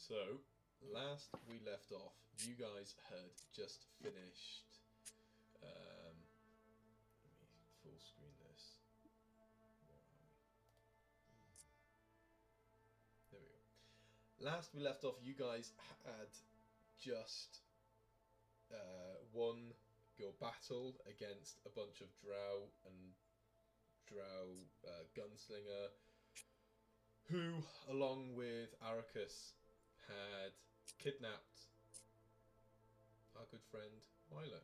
So, last we left off, you guys had just finished. Let me full screen this. There we go. Last we left off, you guys had just won your battle against a bunch of drow gunslinger who, along with Arrakis, had kidnapped our good friend Milo.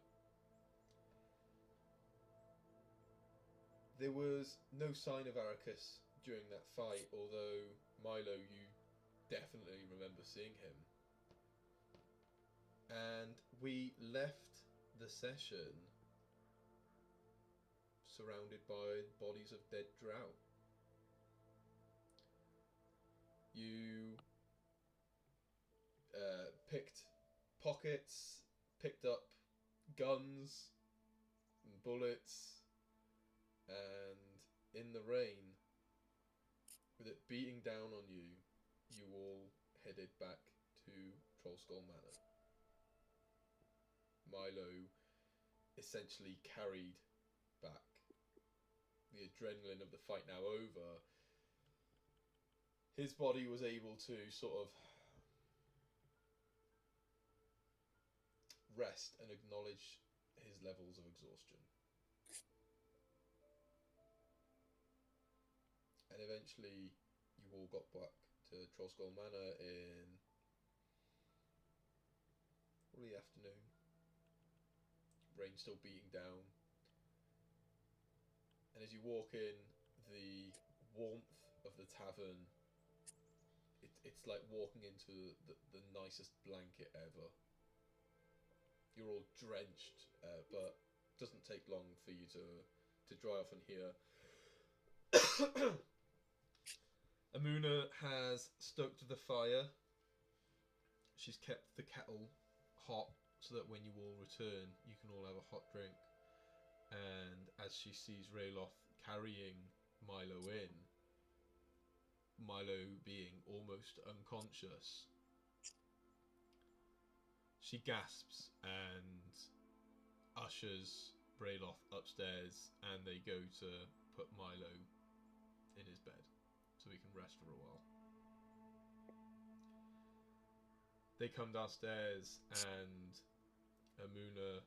There was no sign of Arrakis during that fight, although Milo, you definitely remember seeing him. And we left the session surrounded by bodies of dead drow. You picked pockets, picked up guns and bullets, and in the rain, with it beating down on you, you all headed back to Trollskull Manor. Milo essentially carried back. The adrenaline of the fight now over, his body was able to sort of rest and acknowledge his levels of exhaustion. And eventually you all got back to Trollskull Manor in early afternoon. Rain still beating down. And as you walk in, the warmth of the tavern, it's like walking into the nicest blanket ever. You're all drenched, but it doesn't take long for you to dry off in here. Amuna has stoked the fire. She's kept the kettle hot so that when you all return, you can all have a hot drink. And as she sees Rayloth carrying Milo in, Milo being almost unconscious, she gasps and ushers Rayloth upstairs, and they go to put Milo in his bed so he can rest for a while. They come downstairs and Amuna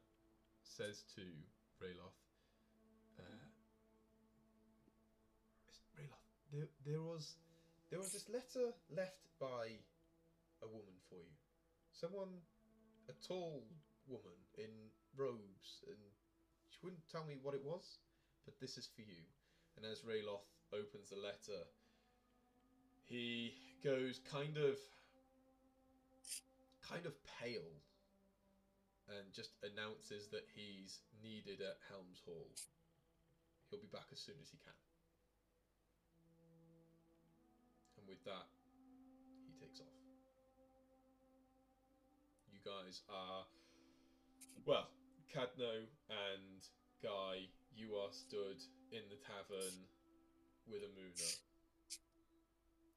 says to Rayloth, Rayloth, there was this letter left by a woman for you. Someone, a tall woman in robes, and she wouldn't tell me what it was, but this is for you. And as Rayloth opens the letter, he goes kind of pale and just announces that he's needed at Helm's Hall. He'll be back as soon as he can. And with that, he takes off. You guys are, well, Cadno and Guy, you are stood in the tavern with Amuna.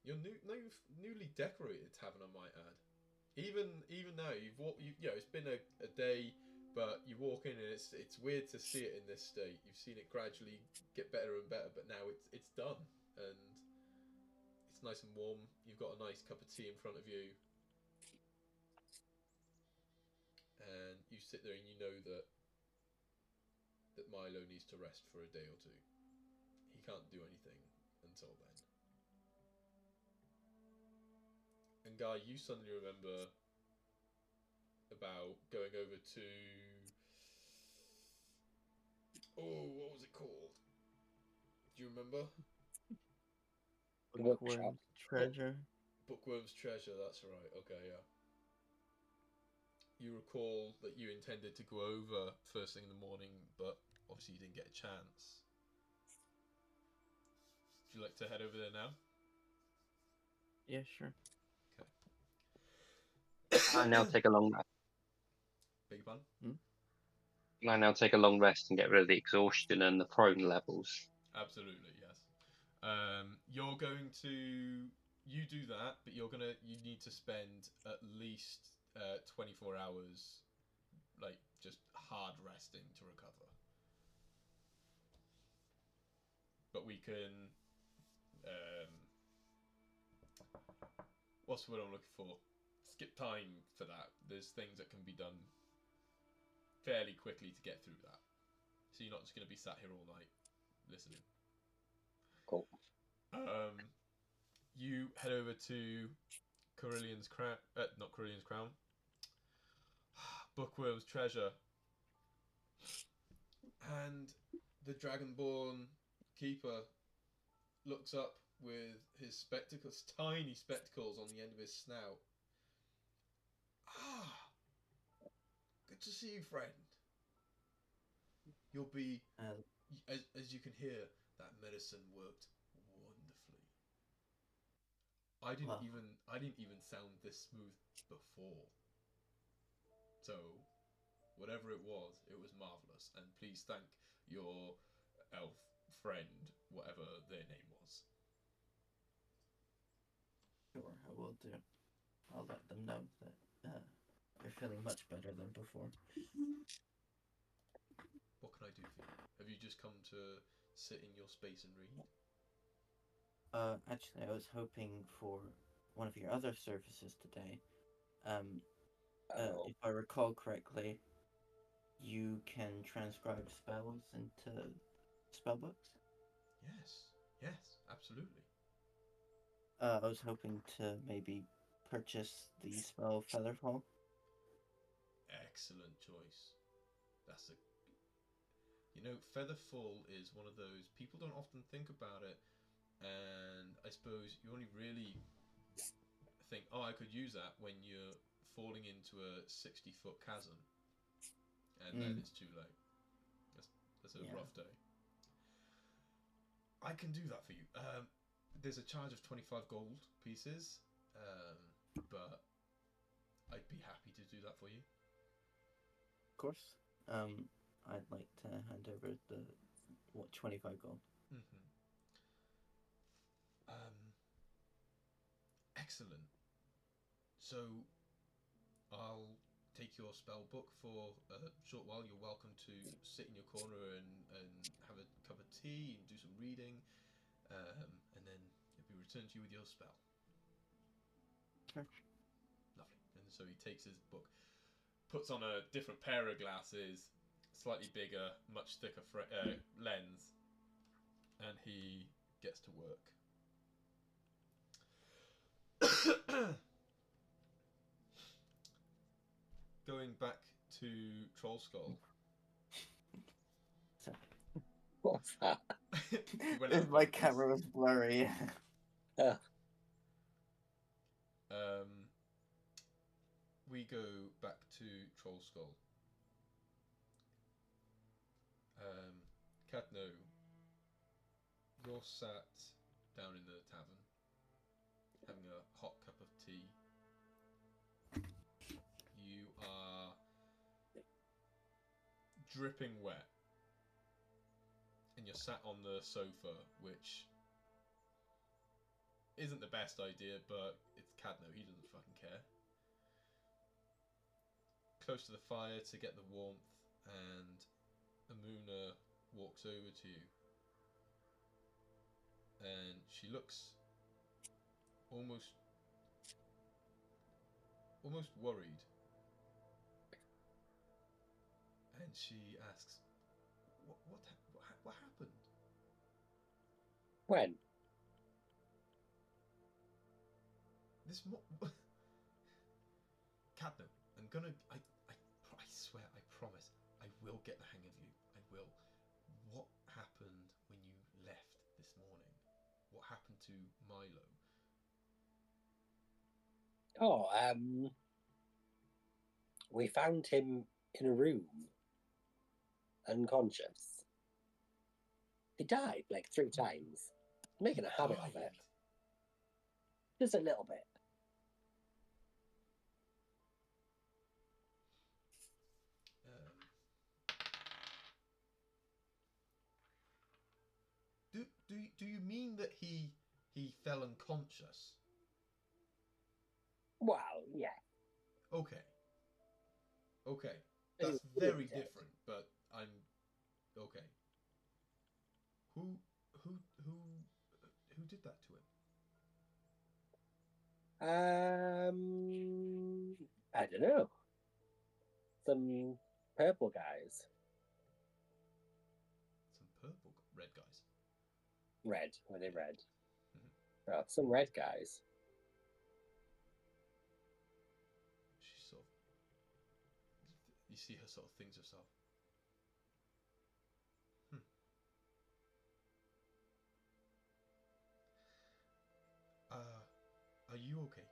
Your newly decorated tavern, I might add. Even now, it's been a day, but you walk in and it's weird to see it in this state. You've seen it gradually get better and better, but now it's done, and it's nice and warm. You've got a nice cup of tea in front of you, and you sit there and you know that Milo needs to rest for a day or two. He can't do anything until then. And Guy, you suddenly remember about going over to... Oh, what was it called? Do you remember? Bookworm's Treasure. Bookworm's Treasure, that's right. Okay, yeah. You recall that you intended to go over first thing in the morning, but obviously you didn't get a chance. Would you like to head over there now? Yeah, sure. I now take a long rest. Beg your pardon? I now take a long rest and get rid of the exhaustion and the prone levels. Absolutely, yes. You're going to you do that, but you need to spend at least 24 hours, like just hard resting to recover. But we can, what's the word I'm looking for? Skip time for that. There's things that can be done fairly quickly to get through that. So you're not just going to be sat here all night listening. Cool. You head over to Coryllian's Crown, not Coryllian's Crown. Bookworm's Treasure. And the Dragonborn Keeper looks up with his spectacles, tiny spectacles on the end of his snout. Ah, good to see you, friend. You'll be, as you can hear, that medicine worked wonderfully. I didn't even sound this smooth before. So, whatever it was marvelous. And please thank your elf friend, whatever their name was. Sure, I will do. I'll let them know that you're feeling much better than before. What can I do for you? Have you just come to sit in your space and read? Actually, I was hoping for one of your other services today. If I recall correctly, you can transcribe spells into spellbooks? Yes, absolutely. I was hoping to maybe purchase the spell Featherfall. Excellent choice. Featherfall is one of those, people don't often think about it, and I suppose you only really think, oh, I could use that when you're falling into a 60-foot chasm, and then it's too late. That's a rough day. I can do that for you. There's a charge of 25 gold pieces, but I'd be happy to do that for you. Of course. I'd like to hand over the 25 gold. Mm-hmm. Excellent. So, I'll take your spell book for a short while. You're welcome to sit in your corner and have a cup of tea and do some reading, and then it'll be returned to you with your spell. Sure. Lovely. And so he takes his book, puts on a different pair of glasses, slightly bigger, much thicker lens, and he gets to work. Going back to Troll Skull. What's that? My camera was blurry. Yeah. We go back to Troll Skull. Cadno, you're sat down in the tavern, having a hot cup of tea. You are dripping wet, and you're sat on the sofa, which isn't the best idea, but it's Cadno, he doesn't fucking care. Close to the fire to get the warmth, and Amuna walks over to you, and she looks almost worried, and she asks, "What happened?" When? Cadno, I swear, I promise, I will get the hang of you. I will. What happened when you left this morning? What happened to Milo? Oh, we found him in a room, unconscious. He died like 3 times. Making a habit of it. Just a little bit. Do you mean that he fell unconscious? Well, yeah. Okay. Okay. But That's he very did. different, but I'm okay. Who who who who did that to him? I don't know. Some purple guys. Some red guys. Red. Were they red? Mhm. Oh, some red guys. She sort of, you see her sort of thinks herself. Are you okay?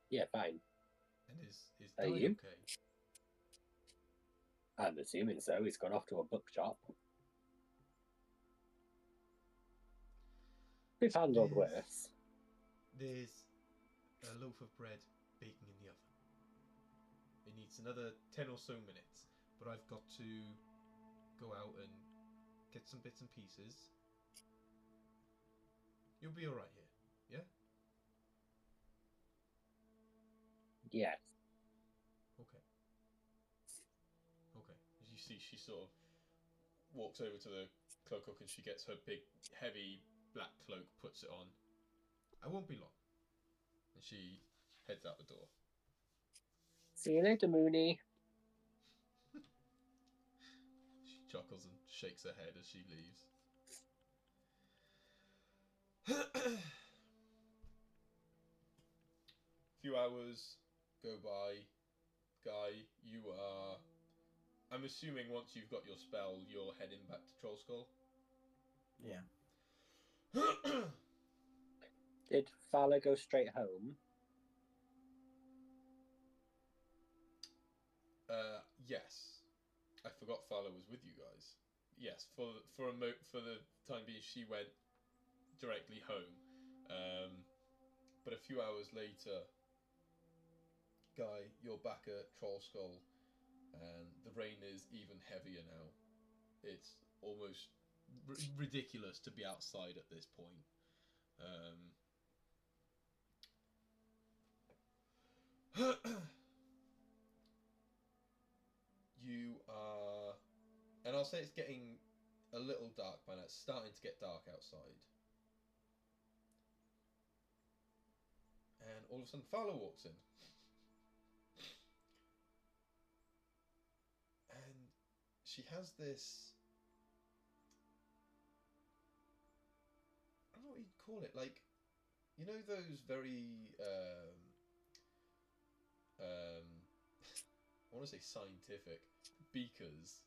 Yeah, fine. And is Are Di you? okay? I'm assuming so. He's gone off to a bookshop. We've handled worse. There's a loaf of bread baking in the oven. It needs another 10 or so minutes, but I've got to go out and get some bits and pieces. You'll be alright here, yeah? Yes. Okay. Okay. As you see, she sort of walks over to the cloak hook and she gets her big, heavy black cloak, puts it on. I won't be long. And she heads out the door. See you later, Mooney. She chuckles and shakes her head as she leaves. A few hours go by. Guy, you are... I'm assuming once you've got your spell, you're heading back to Troll Skull? Yeah. Did Fowler go straight home? Yes. I forgot Fowler was with you guys. Yes, for the time being, she went directly home. But a few hours later, Guy, you're back at Troll Skull, and the rain is even heavier now. It's almost ridiculous to be outside at this point. You are, and I'll say it's getting a little dark by now. It's starting to get dark outside. And all of a sudden, Fowler walks in. And she has this... I don't know what you'd call it. Like, you know those very... I want to say scientific beakers?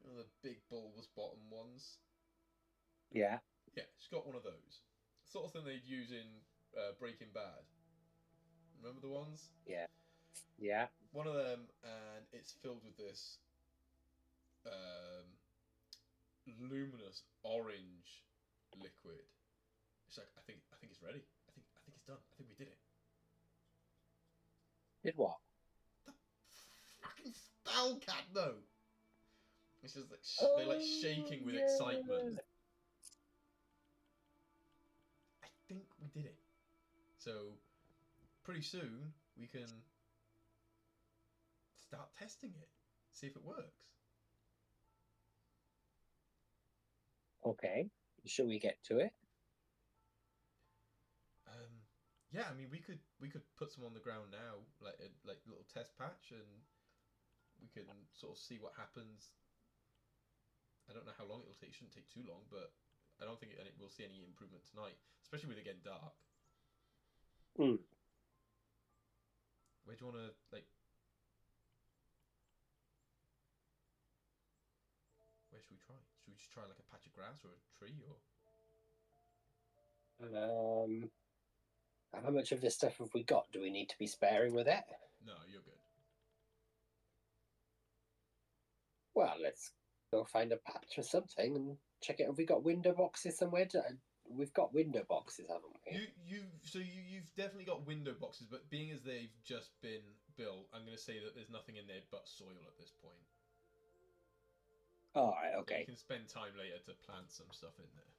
You know, the big bulbous bottom ones? Yeah. Yeah, she's got one of those. Sort of thing they'd use in Breaking Bad. Remember the ones? Yeah. Yeah. One of them, and it's filled with this luminous orange liquid. She's like, I think it's ready. I think it's done. I think we did it. Did what? The fucking spell, cat, though. It's just like they're like shaking with excitement. I think we did it. So pretty soon we can start testing it, see if it works. Okay. Shall we get to it? Yeah, I mean we could put some on the ground now, like a little test patch, and we can sort of see what happens. I don't know how long it'll take. It shouldn't take too long, but I don't think we'll see any improvement tonight, especially with it getting dark. Hmm. Where do you want to Where should we try? Should we just try like a patch of grass or a tree or? How much of this stuff have we got? Do we need to be sparing with it? No, you're good. Well, let's go find a patch or something and check it. Have we got window boxes somewhere? We've got window boxes, haven't we? You've definitely got window boxes, but being as they've just been built, I'm going to say that there's nothing in there but soil at this point. All right, So okay. you can spend time later to plant some stuff in there.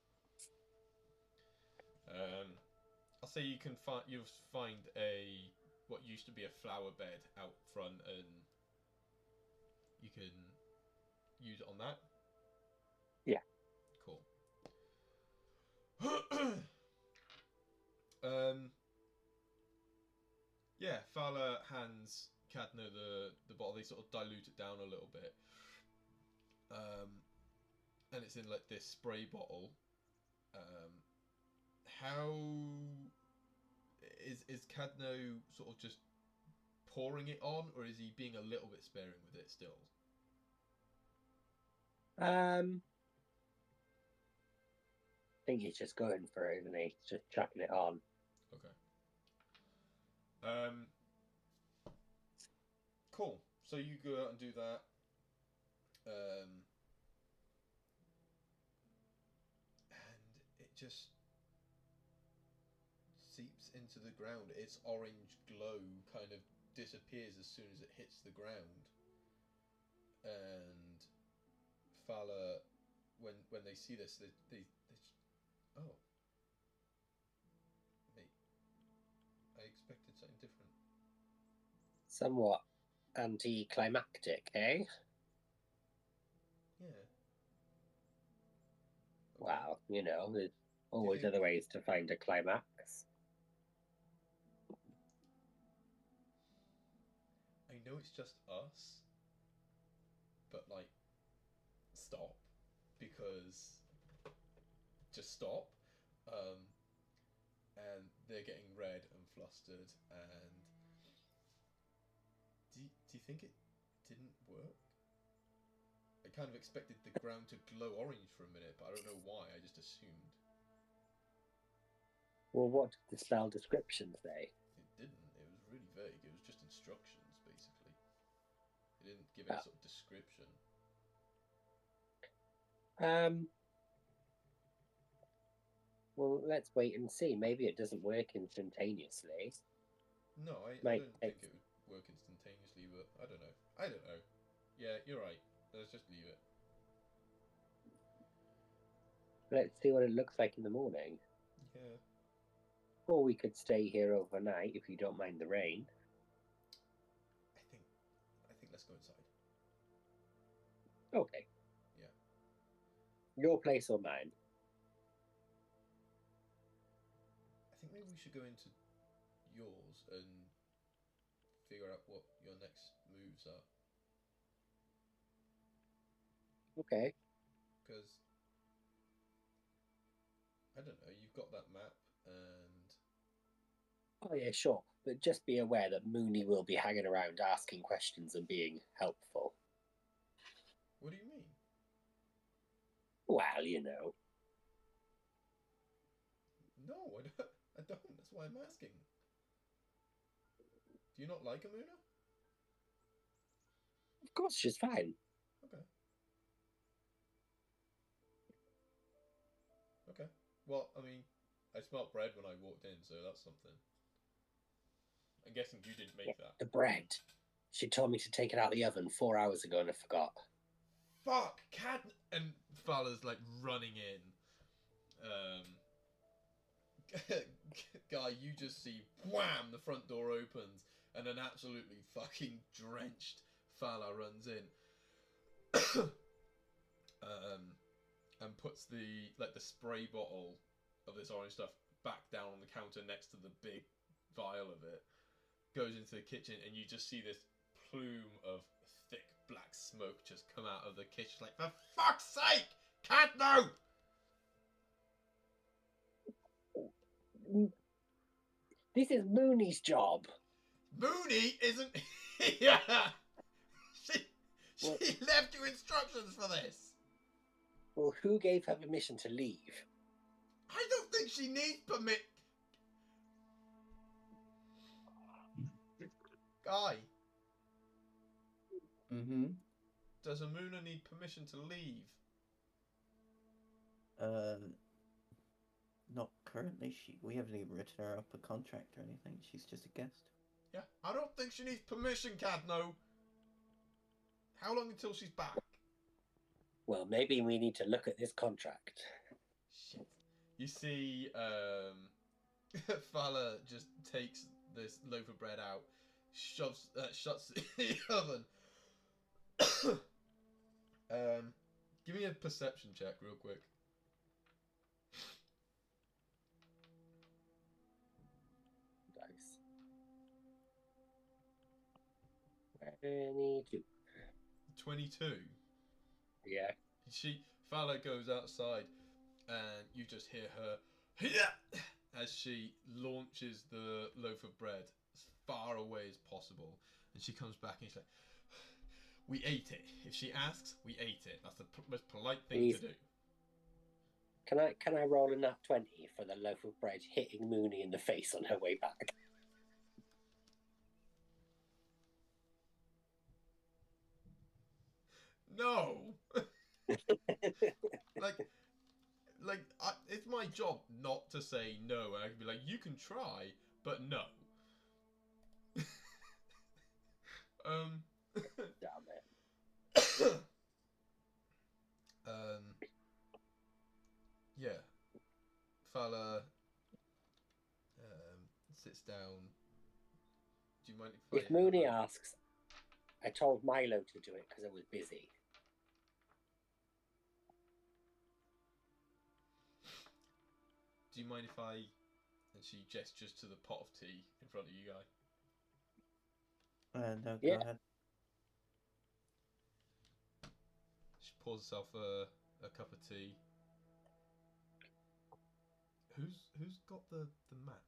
I'll say you can find a what used to be a flower bed out front, and you can use it on that. Yeah. Cool. um. Yeah, Fowler hands Cadno the bottle. They sort of dilute it down a little bit. And it's in like this spray bottle. How is Cadno sort of just pouring it on, or is he being a little bit sparing with it still? I think he's just going for it, isn't he? He's just chucking it on. Okay. Cool. So you go out and do that. And it just seeps into the ground. Its orange glow kind of disappears as soon as it hits the ground. And Fala, when they see this, they oh, mate, I expected something different. Somewhat anticlimactic, eh? Yeah. Okay. Wow, there's always think- other ways to find a climax. I know it's just us, but like, stop, because just stop. And they're getting red and flustered. And do you think it didn't work? I kind of expected the ground to glow orange for a minute, but I don't know why. I just assumed. Well, what did the spell description say? It didn't. It was really vague. It was just instructions, basically. It didn't give any sort of description. Well, let's wait and see. Maybe it doesn't work instantaneously. No, I Might don't think it would work instantaneously, but I don't know. I don't know. Yeah, you're right. Let's just leave it. Let's see what it looks like in the morning. Yeah. Or we could stay here overnight if you don't mind the rain. I think let's go inside. Okay. Yeah. Your place or mine? I think maybe we should go into yours and figure out what your next moves are. Okay. Because, I don't know, you've got that map, and Oh, yeah, sure. But just be aware that Mooney will be hanging around asking questions and being helpful. what do you mean? Well, No, I don't. That's why I'm asking. Do you not like Amuna? Of course, she's fine. Okay. Okay. Well, I mean, I smelt bread when I walked in, so that's something. I'm guessing you didn't make that. The bread. She told me to take it out of the oven 4 hours ago and I forgot. Fuck, cat! And Fala's like running in. Guy, you just see, wham! The front door opens, and an absolutely fucking drenched Fala runs in. And puts the spray bottle of this orange stuff back down on the counter next to the big vial of it. Goes into the kitchen, and you just see this plume of thick black smoke just come out of the kitchen. Like, for fuck's sake! Can't know! This is Mooney's job. Mooney isn't here! She What? left you instructions for this! Well, who gave her permission to leave? I don't think she needs permit. Guy, Mm-hmm. does Amuna need permission to leave? Not currently. We haven't even written her up a contract or anything. She's just a guest. Yeah, I don't think she needs permission, Cadno. How long until she's back? Well, maybe we need to look at this contract. Shit. You see, Fala just takes this loaf of bread out, shuts it in the oven. Give me a perception check real quick. Nice. 22. 22. Yeah. Fala goes outside, and you just hear her as she launches the loaf of bread as far away as possible, and she comes back and she's like, "We ate it. If she asks, we ate it. That's the most polite thing to do." Can I roll a nat 20 for the loaf of bread hitting Mooney in the face on her way back? No. It's my job not to say no. I can be like, you can try, but no. Damn it. Yeah. Fala sits down. Do you mind If Mooney asks, I told Milo to do it because I was busy. Do you mind if I... And she gestures to the pot of tea in front of you guy. No, Yeah. go ahead. She pours herself a cup of tea. Who's got the map?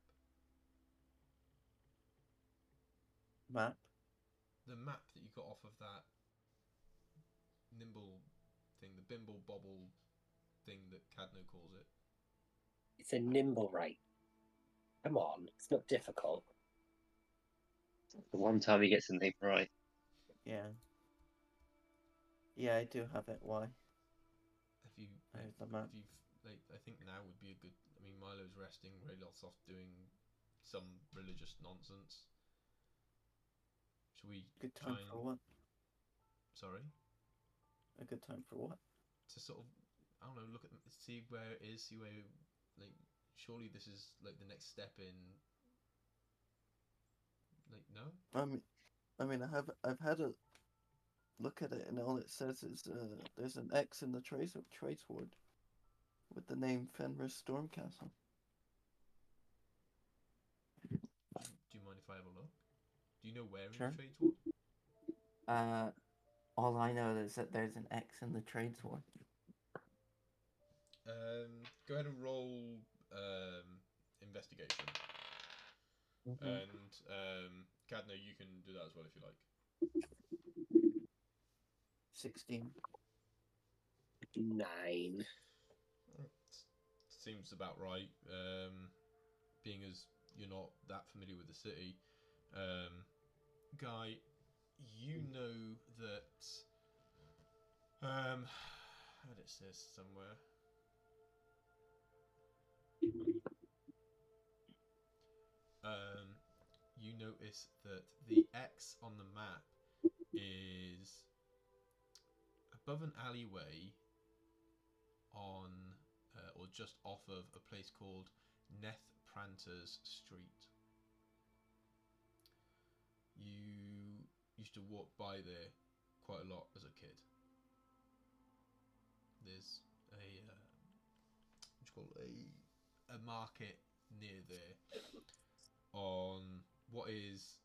Map? The map that you got off of that nimble thing, the bimble bobble thing that Cadno calls it. It's a nimble right. Come on, it's not difficult. The one time he gets the name right. Yeah. Yeah, I do have it. Why? Have you? There's the map. I think now would be a good. I mean, Milo's resting. Rayloth's off doing some religious nonsense. Should we Good time try and... for what? Sorry? A good time for what? To sort of, I don't know, look at, see where it is, see where, like, surely this is like the next step in, like, no? I've had a look at it, and all it says is there's an X in the trace ward with the name Fenris Stormcastle. Do you mind if I have a look? Do you know where Sure. in the trades ward? All I know is that there's an X in the trades ward. Go ahead and roll investigation. Mm-hmm. And Cadno, you can do that as well if you like. 16. 9. Seems about right. Being as you're not that familiar with the city, Guy, you know that. I had it says somewhere. You notice that the X on the map is above an alleyway on, or just off of a place called Neth Pranters Street. You used to walk by there quite a lot as a kid. There's a market near there on what is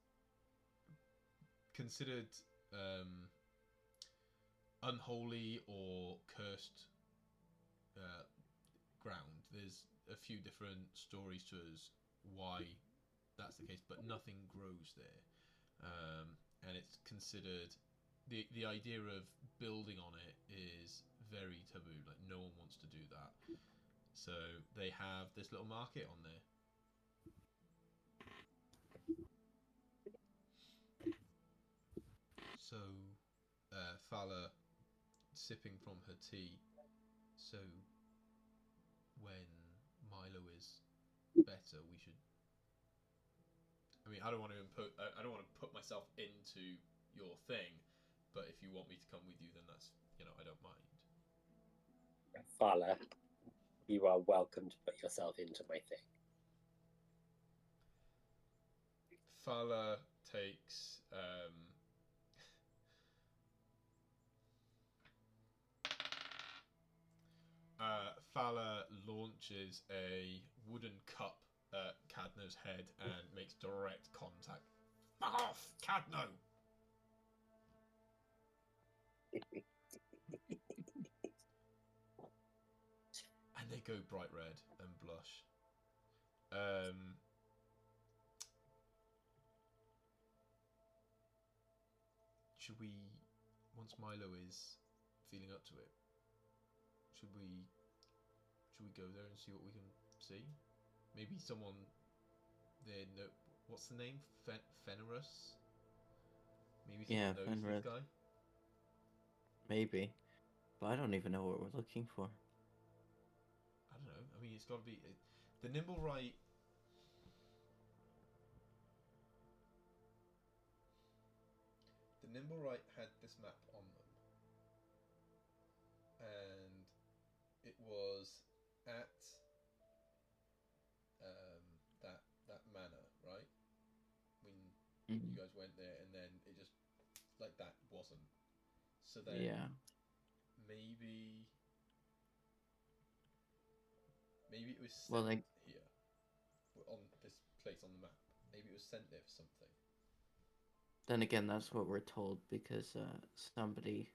considered unholy or cursed ground. There's a few different stories to us why that's the case, but nothing grows there, and it's considered the idea of building on it is very taboo. Like, no one wants to do that. So they have this little market on there. So Fala sipping from her tea. So when Milo is better, we should. I mean, I don't want to put myself into your thing, but if you want me to come with you, then that's, I don't mind. Fala, you are welcome to put yourself into my thing. Fala takes Fala launches a wooden cup at Cadno's head and makes direct contact. Fuck off, Cadno! And they go bright red and blush. Should we, once Milo is feeling up to it, should we go there and see what we can see? Maybe someone there. No, what's the name? Fenris. Maybe someone knows Fenris. this guy. Maybe, but I don't even know what we're looking for. I don't know. I mean, it's got to be the Nimblewright. The Nimblewright had this map on them, and it was at that manor, right? When you guys went there, and then it just like that wasn't. So then maybe it was sent here on this place on the map. Maybe it was sent there for something. Then again, that's what we're told because somebody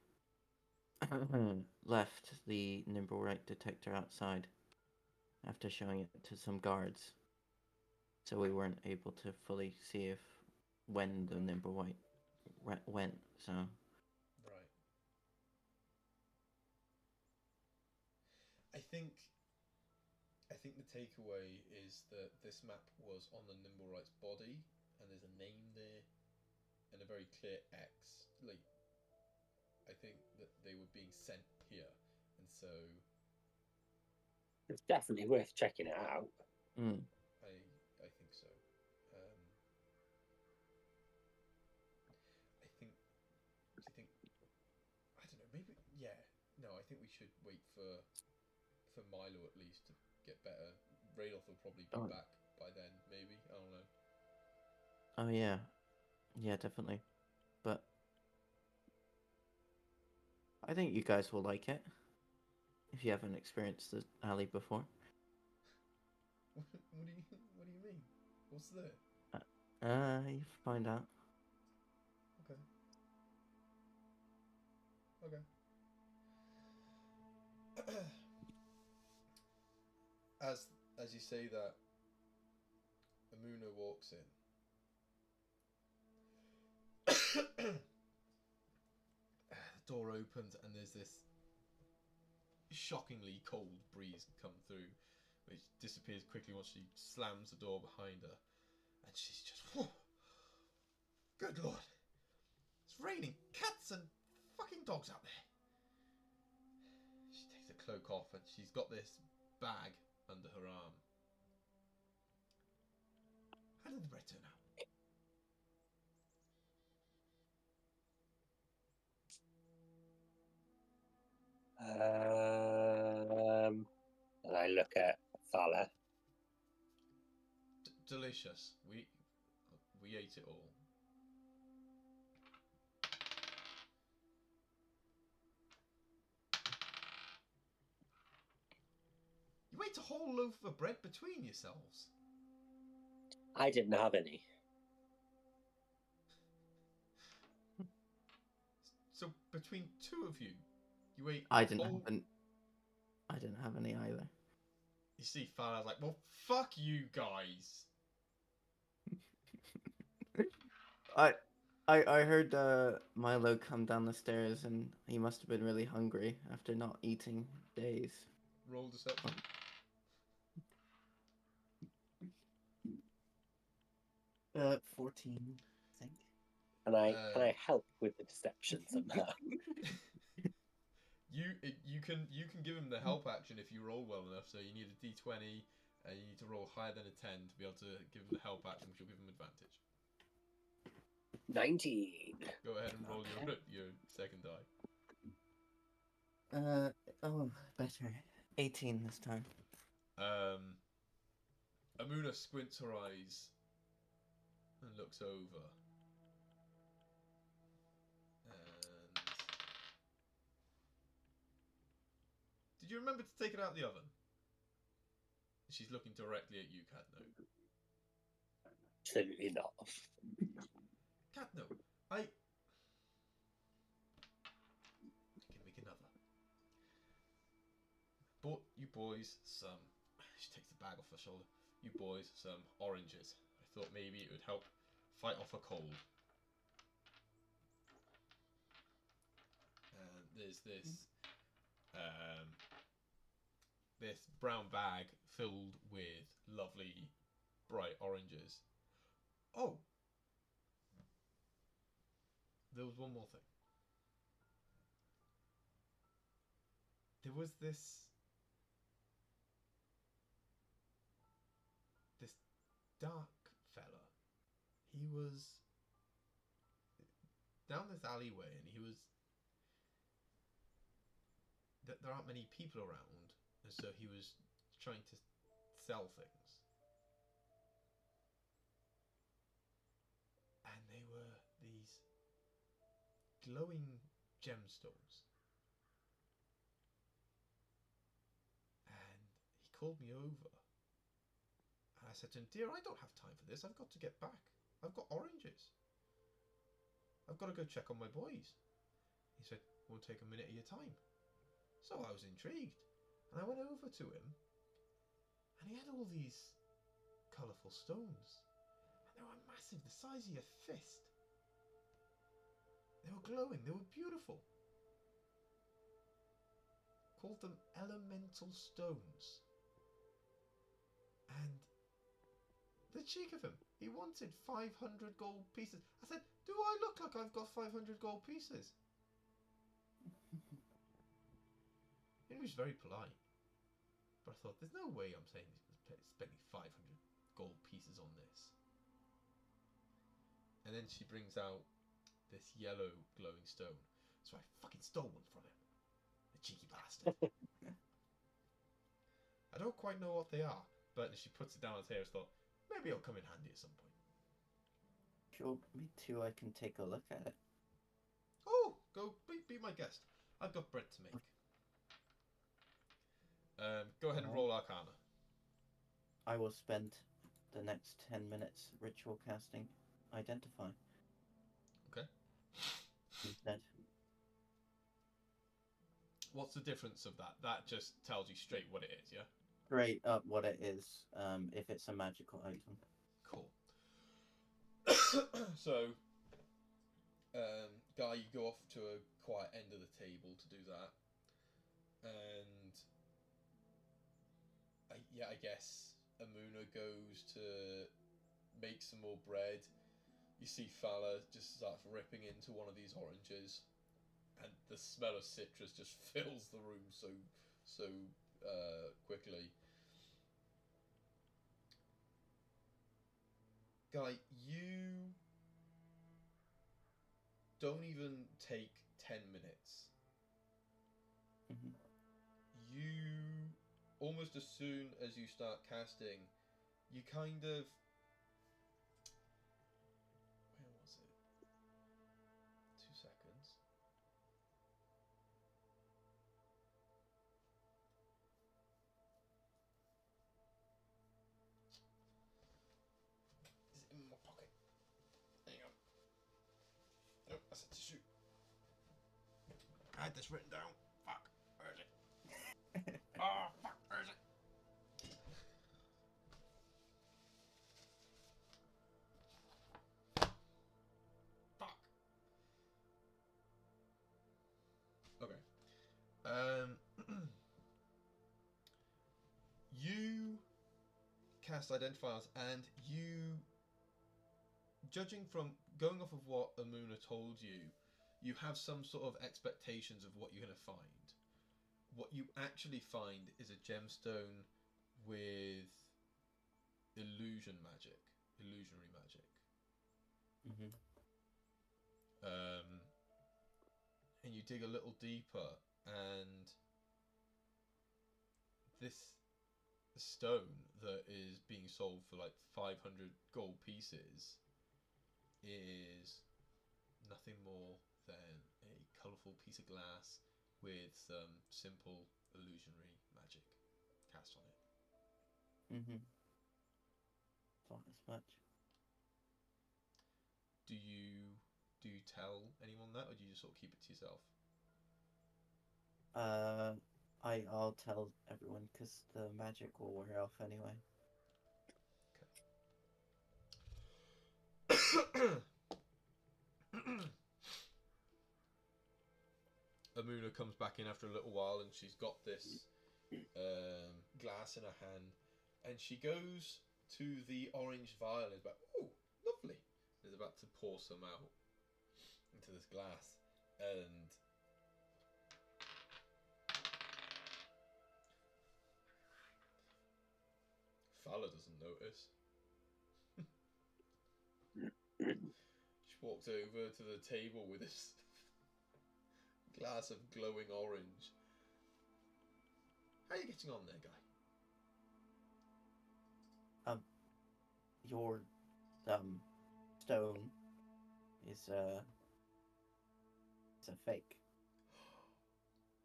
left the Nimblewright detector outside after showing it to some guards. So we weren't able to fully see when the Nimblewright went. So. Right. I think the takeaway is that this map was on the Nimblewright's body, and there's a name there, and a very clear X. Like, I think that they were being sent here, and so it's definitely worth checking it out. I think so. I think. Do you think? I don't know. Maybe. Yeah. No. I think we should wait for Milo at least to get better. Radolf will probably be back by then. Maybe. I don't know. Oh yeah, definitely. But I think you guys will like it if you haven't experienced the alley before. What do you mean? What's there? You find out. Okay. As you say that, Amuna walks in. The door opens and there's this shockingly cold breeze come through, which disappears quickly once she slams the door behind her, and she's just, whoa, good lord, it's raining cats and fucking dogs out there. She takes the cloak off and she's got this bag under her arm. How did the bread turn out? And I look at Thala. Delicious. We ate it all. You ate a whole loaf of bread between yourselves. I didn't have any. So between two of you, you ate. I didn't have any either. You see, Farah's like, well, fuck you guys. I heard Milo come down the stairs and he must have been really hungry after not eating days. Roll deception. Oh. 14, I think. And can I help with the deception somehow? You can give him the help action if you roll well enough. So you need a d20 and you need to roll higher than a 10 to be able to give him the help action, which will give him advantage. 19. Go ahead and roll your second die. Better. 18 this time. Amuna squints her eyes and looks over. And did you remember to take it out of the oven? She's looking directly at you, Cadno. Absolutely not. Cadno, I can make another. Bought you boys some. She takes the bag off her shoulder. You boys some oranges. I thought maybe it would help fight off a cold. And there's this this brown bag filled with lovely bright oranges. Oh, there was one more thing. There was this dark fella. He was down this alleyway, and he was. There aren't many people around, and so he was trying to sell things. And they were these glowing gemstones. And he called me over. And I said to him, "Dear, I don't have time for this. I've got to get back. I've got oranges. I've got to go check on my boys." He said, "Won't take a minute of your time." So I was intrigued. And I went over to him. And he had all these colourful stones. And they were massive, the size of your fist. They were glowing. They were beautiful. Called them elemental stones. And the cheek of him, he wanted 500 gold pieces. I said, "Do I look like I've got 500 gold pieces?" And he was very polite. But I thought, there's no way I'm spending 500 gold pieces on this. And then she brings out this yellow glowing stone. So I fucking stole one from him. The cheeky bastard. I don't quite know what they are, but she puts it down on the table. I thought, maybe it'll come in handy at some point. Sure, me too. I can take a look at it. Oh, go be my guest. I've got bread to make. Go ahead and roll Arcana. I will spend the next 10 minutes ritual casting Identify. Okay. Instead. What's the difference of that? That just tells you straight what it is, yeah? Straight up what it is, if it's a magical item. Cool. So, Guy, you go off to a quiet end of the table to do that. And I guess Amuna goes to make some more bread. You see Fala just starts ripping into one of these oranges, and the smell of citrus just fills the room so quickly. Guy, you don't even take 10 minutes. Mm-hmm. You, almost as soon as you start casting, you kind of... Where was it? 2 seconds. Is it in my pocket? Hang on. Nope, that's a tissue. I had this written down. Fuck, where is it? Oh, fuck, where is it? Fuck. Okay. You cast Identifiers, and you, judging from going off of what Amuna told you, you have some sort of expectations of what you're going to find. What you actually find is a gemstone with illusionary magic. Mm-hmm. And you dig a little deeper, and this stone that is being sold for like 500 gold pieces is nothing more than a colourful piece of glass with some simple illusionary magic cast on it. Mm-hmm. Thought as much. Do you tell anyone that, or do you just sort of keep it to yourself? I'll tell everyone because the magic will wear off anyway. Amuna comes back in after a little while, and she's got this glass in her hand, and she goes to the orange vial and is about, oh, lovely. Is about to pour some out into this glass, and Fala doesn't notice. She walks over to the table with this glass of glowing orange. How are you getting on there, guy? Your stone is a fake.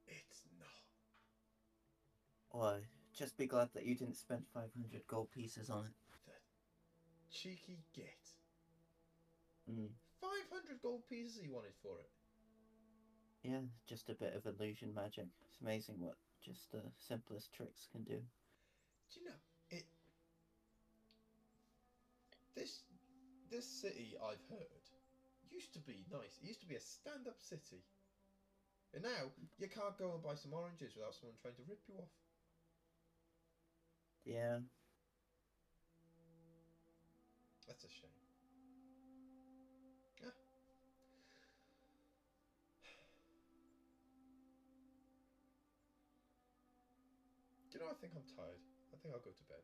It's not. Well, just be glad that you didn't spend 500 gold pieces on it. The cheeky git. 500 gold pieces he wanted for it. Yeah, just a bit of illusion magic. It's amazing what just the simplest tricks can do. Do you know, this city, I've heard, used to be nice. It used to be a stand-up city. And now, you can't go and buy some oranges without someone trying to rip you off. Yeah. That's a shame. Yeah. Do you know, I think I'm tired. I think I'll go to bed.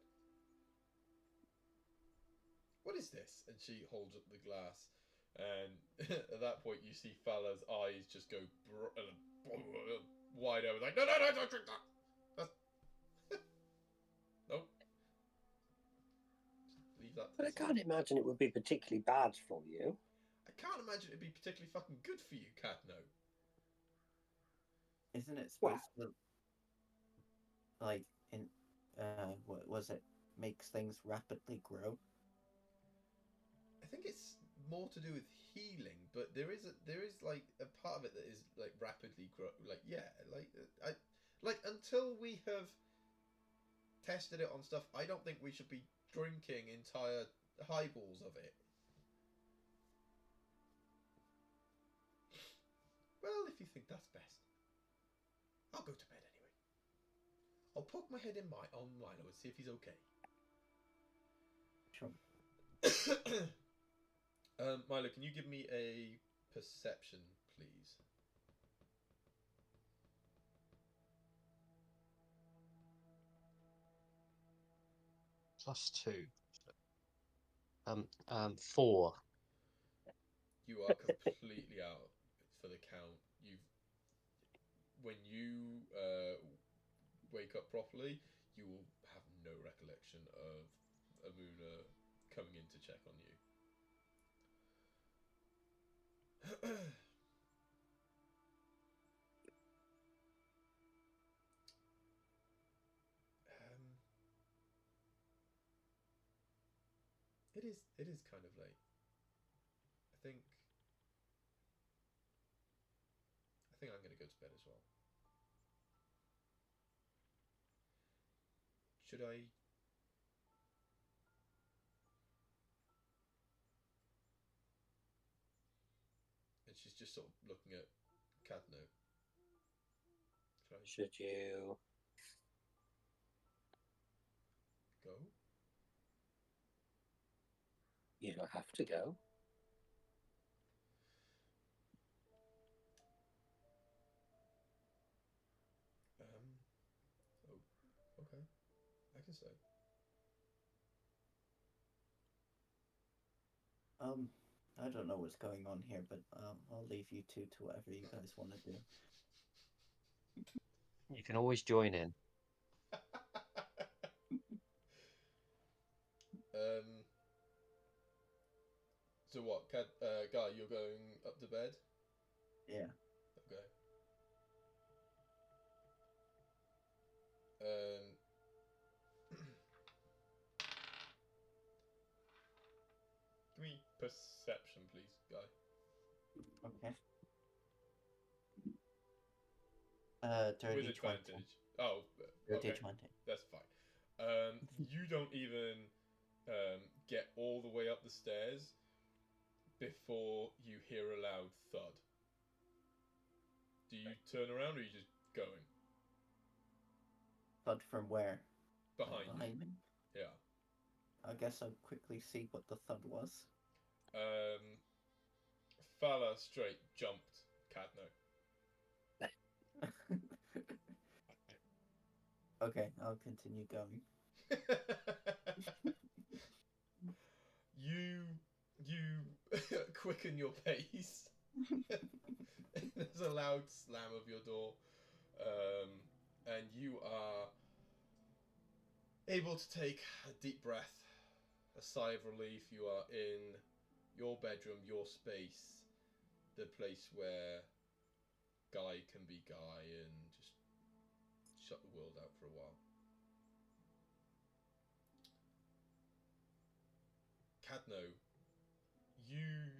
What is this? And she holds up the glass, and at that point you see Fala's eyes just go wide open, like, no, don't drink that. Nope. Just leave that. But I can't imagine it would be particularly bad for you. I can't imagine it'd be particularly fucking good for you, Cadno. Isn't it supposed to, like, what was it? Makes things rapidly grow? I think it's more to do with healing, but there is like a part of it that is like rapidly grow. Like, yeah, like until we have tested it on stuff, I don't think we should be drinking entire highballs of it. Well, if you think that's best, I'll go to bed anyway. I'll poke my head in on Milo and see if he's okay. Sure. Milo, can you give me a perception, please? +2. 4. You are completely out for the count. When you wake up properly, you will have no recollection of Amuna coming in to check on you. It is kind of late. I think I'm going to go to bed as well. Should I? And she's just sort of looking at Cadno. Should you go? You don't have to go. Oh, okay. I can stay. I don't know what's going on here, but I'll leave you two to whatever you guys want to do. You can always join in. So what, Guy? You're going up to bed? Yeah. Okay. Um. Give me perception, please, Guy. Okay. With Dirty 20. advantage. Oh, Dirty okay. 20. That's fine. You don't even get all the way up the stairs before you hear a loud thud. Do you turn around or are you just going? Thud from where? Behind you. Behind me? Yeah. I guess I'll quickly see what the thud was. Fala straight jumped Cadno. Okay, I'll continue going. you quicken your pace. There's a loud slam of your door, and you are able to take a deep breath, a sigh of relief. You are in your bedroom, your space, the place where Guy can be Guy and just shut the world out for a while. Cadno, you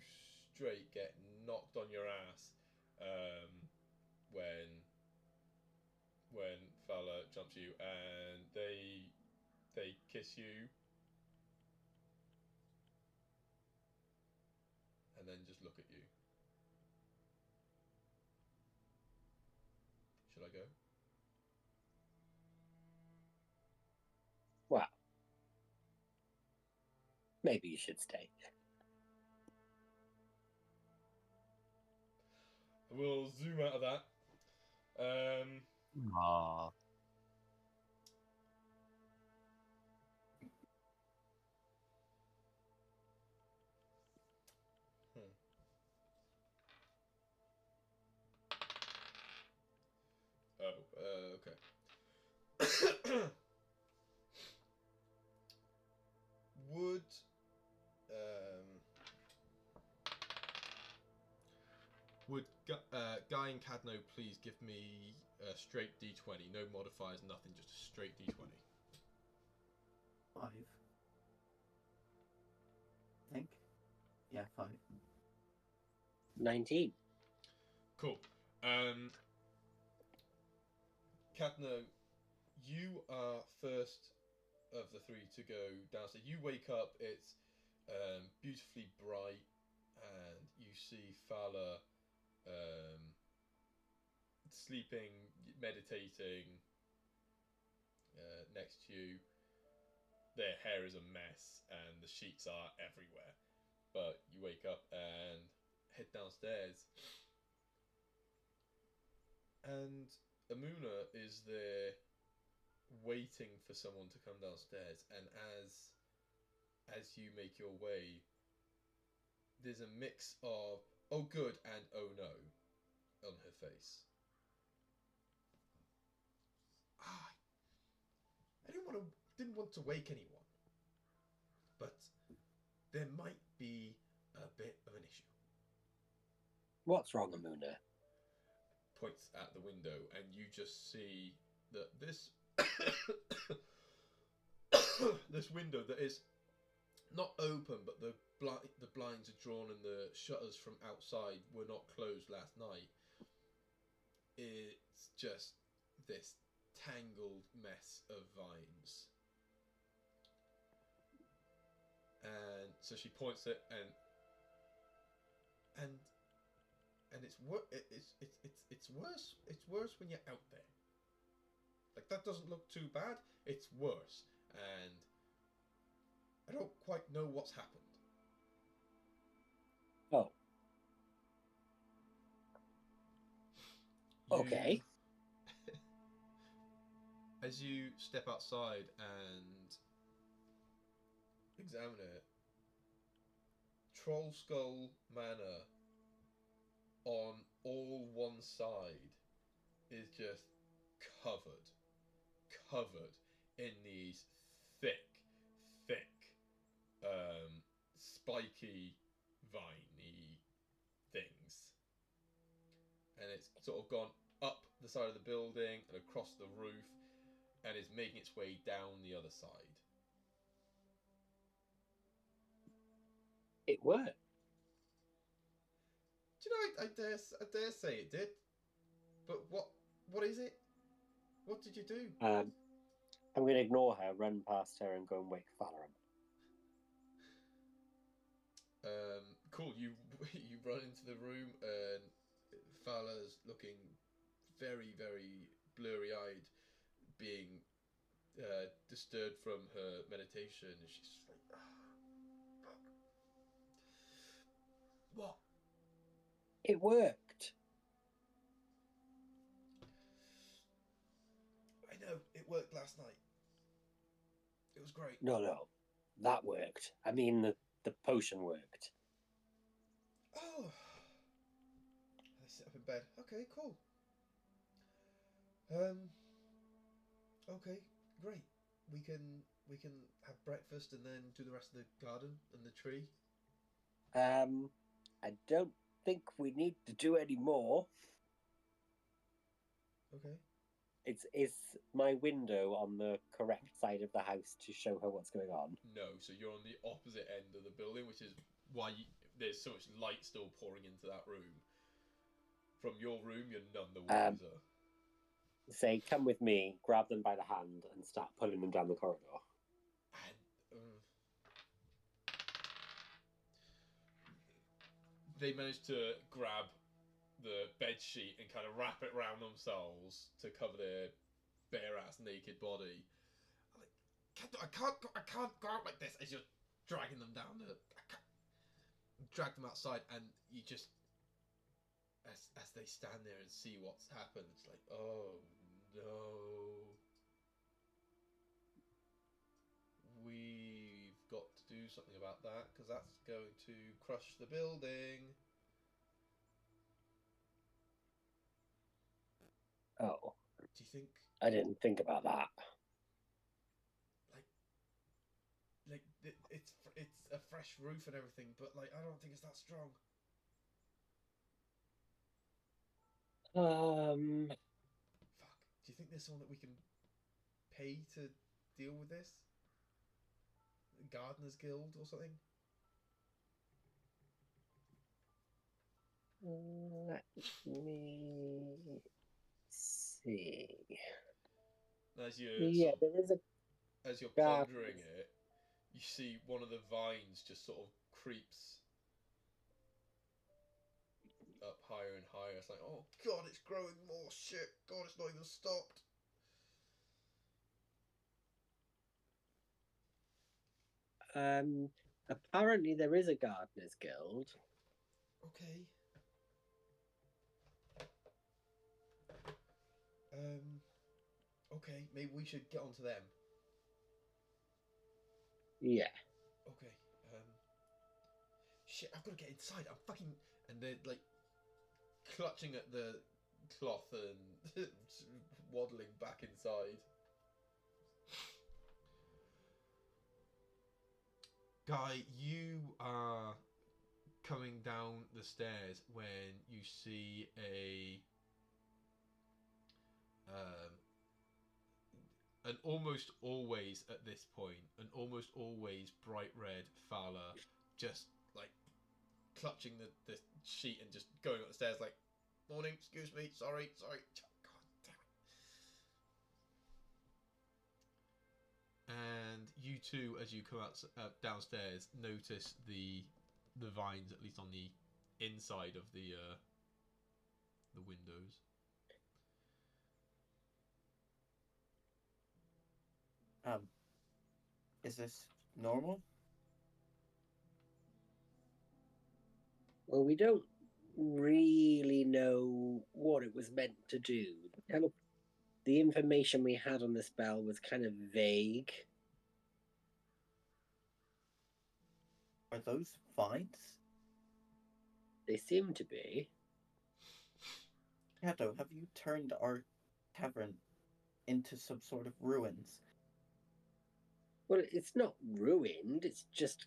straight get knocked on your ass when Fala jumps you, and they kiss you, and then just look at you. Should I go? Well, maybe you should stay. We'll zoom out of that. Aww. Okay. Would Guy and Cadno please give me a straight D20, no modifiers, nothing, just a straight D20. 5. I think. Yeah, 5. 19. Cool. Cadno, you are first of the three to go downstairs. You wake up, it's beautifully bright, and you see Fala sleeping, meditating next to you. Their hair is a mess and the sheets are everywhere. But you wake up and head downstairs. And Amuna is there waiting for someone to come downstairs, and as you make your way, there's a mix of oh good and oh no on her face. I didn't want to wake anyone, but there might be a bit of an issue. What's wrong, Amuna? Points at the window, and you just see that this this window that is not open, but the blinds are drawn and the shutters from outside were not closed last night. It's just this tangled mess of vines, and so she points it, and it's worse. It's worse when you're out there. Like, that doesn't look too bad. It's worse, and I don't quite know what's happened. Oh. Okay. As you step outside and examine it, Troll Skull Manor on all one side is just covered in these thick, spiky viney things. And it's sort of gone up the side of the building and across the roof and is making its way down the other side. It worked. Do you know, I dare say it did. But what is it? What did you do? I'm going to ignore her, run past her, and go and wake Fala up. Cool. You run into the room and Fala's looking very, very blurry-eyed, being disturbed from her meditation. And she's just like, oh, fuck. What? It worked. I know, it worked last night. It was great. No. That worked. I mean, the potion worked. Oh. I sit up in bed. Okay, cool. Okay, great. We can have breakfast and then do the rest of the garden and the tree. I don't think we need to do any more. Okay. Is my window on the correct side of the house to show her what's going on? No, so you're on the opposite end of the building, which is why there's so much light still pouring into that room. From your room, you're none the wiser. Say, come with me, grab them by the hand, and start pulling them down the corridor. And, they managed to grab the bed sheet and kind of wrap it around themselves to cover their bare ass naked body. I'm like, I can't go out like this. As you're dragging them down drag them outside, and you just as they stand there and see what's happened, it's like, oh no, we've got to do something about that because that's going to crush the building. Oh. Do you think? I didn't think about that. Like it's a fresh roof and everything, but like I don't think it's that strong. Fuck. Fuck. Do you think there's someone that we can pay to deal with this? Gardeners Guild or something? Let me see. As you're there is a. as you're garden. pondering it, you see one of the vines just sort of creeps up higher and higher. It's like, oh god, it's growing more shit. God, it's not even stopped. Apparently there is a gardeners guild. Okay. Okay, maybe we should get onto them. Yeah. Okay. Shit, I've got to get inside. I'm fucking. And they're like clutching at the cloth and waddling back inside. Guy, you are coming down the stairs when you see an almost always at this point, an almost always bright red Fowler just like clutching the sheet and just going up the stairs like, morning, excuse me, sorry. God damn it. And you two, as you come out downstairs, notice the vines, at least on the inside of the windows. Is this normal? Well, we don't really know what it was meant to do. The information we had on the spell was kind of vague. Are those vines? They seem to be. Kato, have you turned our tavern into some sort of ruins? Well, it's not ruined. It's just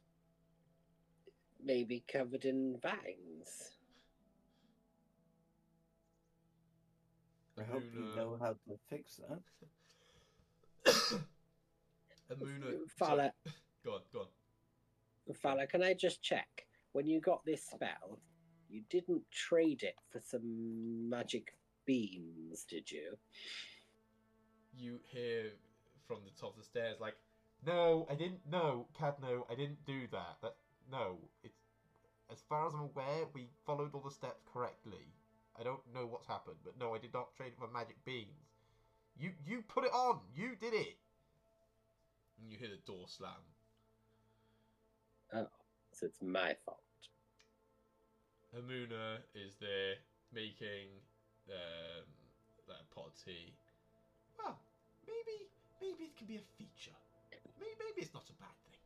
maybe covered in vines. I hope you Amuna- know how to fix that. Amuna, Fala, go on. Fala, can I just check? When you got this spell, you didn't trade it for some magic beams, did you? You hear from the top of the stairs, like, no, I didn't. No, Cadno, I didn't do that. No, it's as far as I'm aware, we followed all the steps correctly. I don't know what's happened, but no, I did not trade it for magic beans. You put it on. You did it. And you hear the door slam. Oh, so it's my fault. Hamuna is there making that pot of tea. Well, maybe it can be a feature. Maybe it's not a bad thing.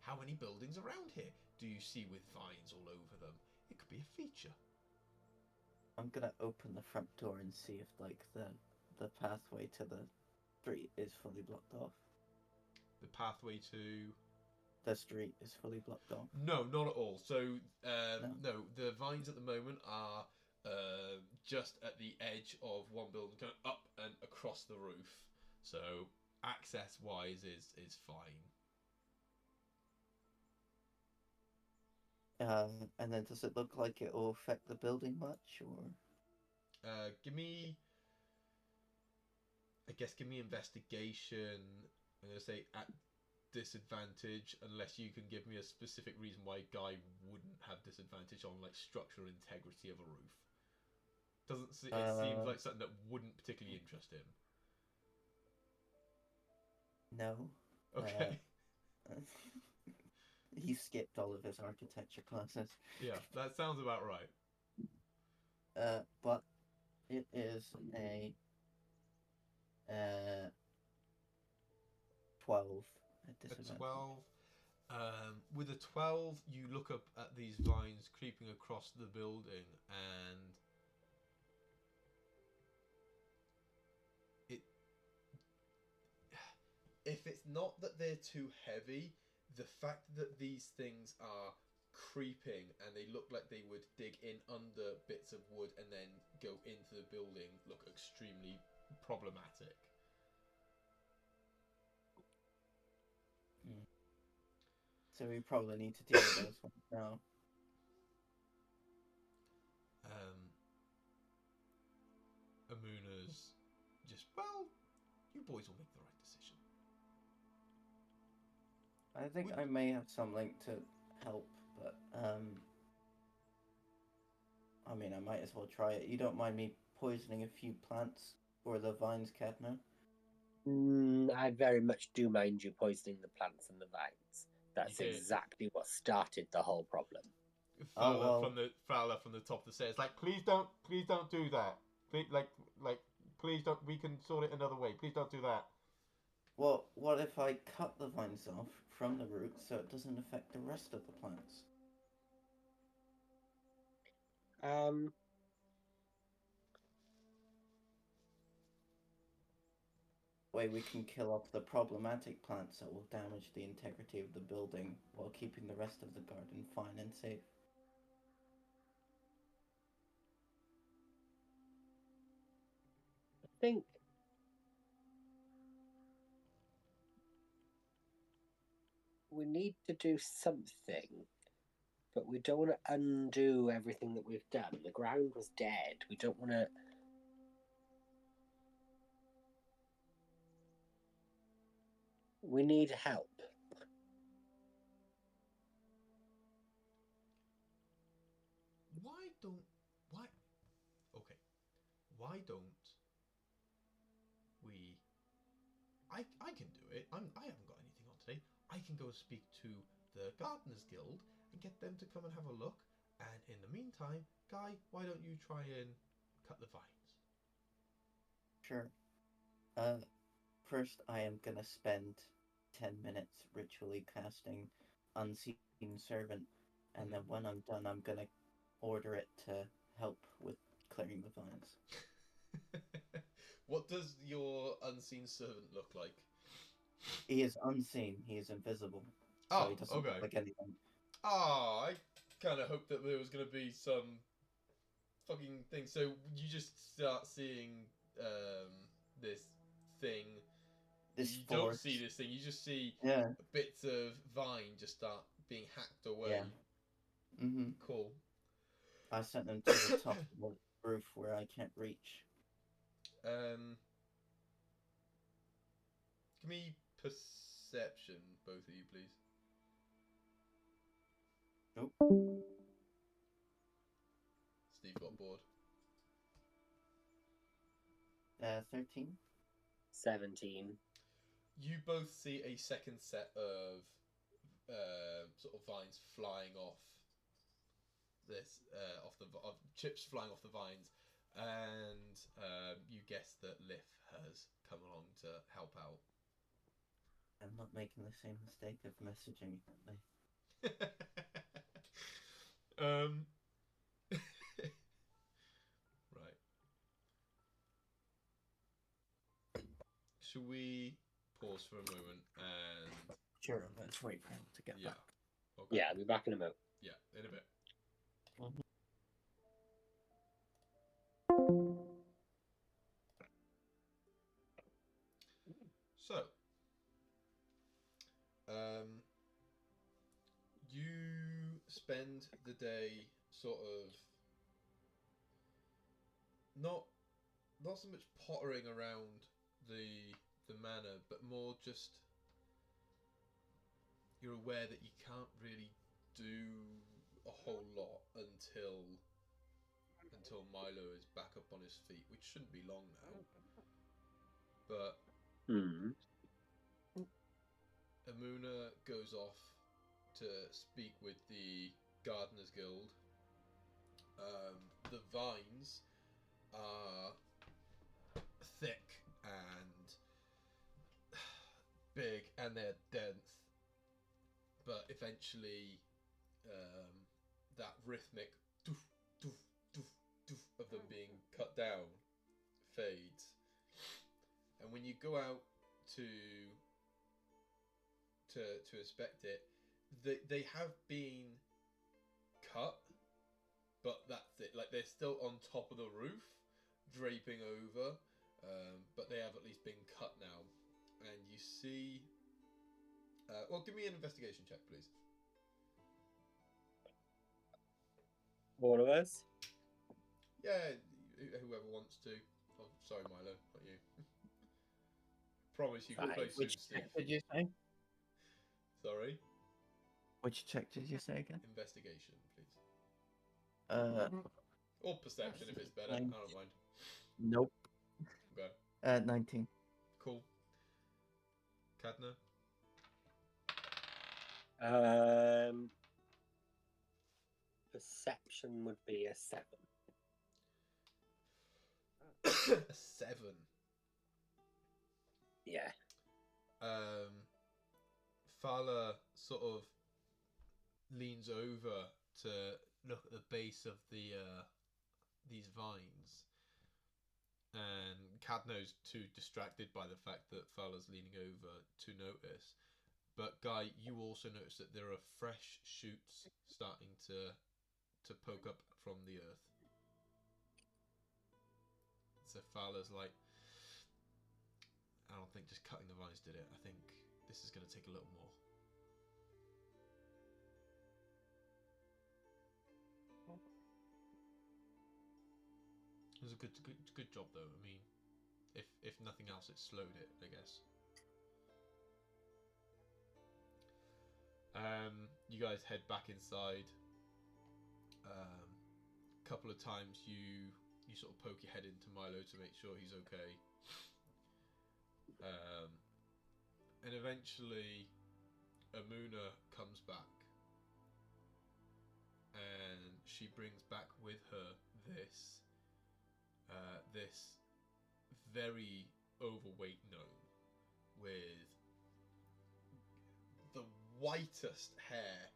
How many buildings around here do you see with vines all over them? It could be a feature. I'm gonna open the front door and see if the pathway to the street is fully blocked off. The pathway to... The street is fully blocked off. No, not at all. So, No. the vines at the moment are just at the edge of one building, kind of up and across the roof. So, access-wise is fine. And then does it look like it will affect the building much, or? Give me investigation. I'm going to say at disadvantage, unless you can give me a specific reason why Guy wouldn't have disadvantage on like structural integrity of a roof. It seems like something that wouldn't particularly interest him. No. Okay. He skipped all of his architecture classes. Yeah, that sounds about right. But it is a 12 at disadvantage. A 12. With a 12, you look up at these vines creeping across the building, and if it's not that they're too heavy, the fact that these things are creeping and they look like they would dig in under bits of wood and then go into the building look extremely problematic. So we probably need to deal with those ones now. Amuna's just, well, you boys will make the right decision. I think I may have some link to help, but I mean, I might as well try it. You don't mind me poisoning a few plants for the vines, Cadno? I very much do mind you poisoning the plants and the vines. That's You did. exactly what started the whole problem. Fowler from the top of the stairs, like, please don't do that. Please don't. We can sort it another way. Please don't do that. Well, what if I cut the vines off from the roots so it doesn't affect the rest of the plants? Way we can kill off the problematic plants that will damage the integrity of the building while keeping the rest of the garden fine and safe. I think we need to do something, but we don't want to undo everything that we've done. The ground was dead. We don't want to. We need help. Why don't we... I can do it. I haven't got anything on today. I can go speak to the Gardeners Guild and get them to come and have a look. And in the meantime, Guy, why don't you try and cut the vines? Sure. First I am gonna spend 10 minutes ritually casting Unseen Servant, and then when I'm done, I'm gonna order it to help with clearing the vines. What does your unseen servant look like? He is unseen. He is invisible. so Oh, he doesn't okay. look like anything. Ah, I kind of hoped that there was going to be some fucking thing. So you just start seeing this thing. This You don't force. see this thing. You just see Yeah. bits of vine just start being hacked away. Yeah. Mm-hmm. Cool. I sent them to the top of the roof where I can't reach. Give me perception, both of you, please. Nope. Steve got bored. 13. 17. You both see a second set of sort of vines flying off this of chips flying off the vines, and you guess that Liff has come along to help out. I'm not making the same mistake of messaging. Right. Should we pause for a moment and Sure, let's wait for him to get back. Okay. Yeah, I'll be back in a moment. Yeah, in a bit. So, you spend the day sort of not so much pottering around the manor, but more just you're aware that you can't really do a whole lot until Milo is back up on his feet, which shouldn't be long now. But Amuna goes off to speak with the Gardeners Guild. The vines are thick and big, and they're dense. But eventually, that rhythmic doof, doof, doof, doof of them being cut down fades. And when you go out to inspect it, they have been cut, but that's it. Like, they're still on top of the roof, draping over, but they have at least been cut now. And you see... well, give me an investigation check, please. All of us? Yeah, whoever wants to. Oh, sorry, Milo, not you. Promise you can play soon, Which Steve. check did you say? Sorry? Which check did you say again? Investigation, please. Uh, Or perception if it's better. I Nine. don't mind. Nope. Okay. 19. Cool. Cadna? Perception would be a 7. A 7. Yeah. Fala sort of leans over to look at the base of these vines, and Cadno's too distracted by the fact that Fala's leaning over to notice. But Guy, you also notice that there are fresh shoots starting to poke up from the earth. So Fala's like, I don't think just cutting the vines did it. I think this is going to take a little more. It was a good job though. I mean, if nothing else, it slowed it, I guess. You guys head back inside. Couple of times you sort of poke your head into Milo to make sure he's okay. And eventually Amuna comes back, and she brings back with her this very overweight gnome with the whitest hair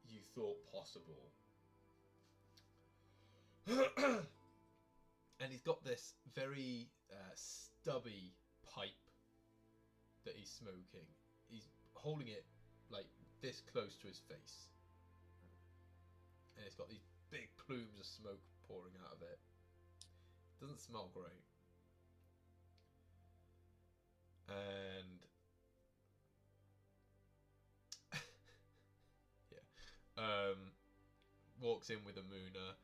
you thought possible. And he's got this very stubby pipe that he's smoking. He's holding it like this close to his face. And it's got these big plumes of smoke pouring out of it. Doesn't smell great. And yeah, walks in with a mooner.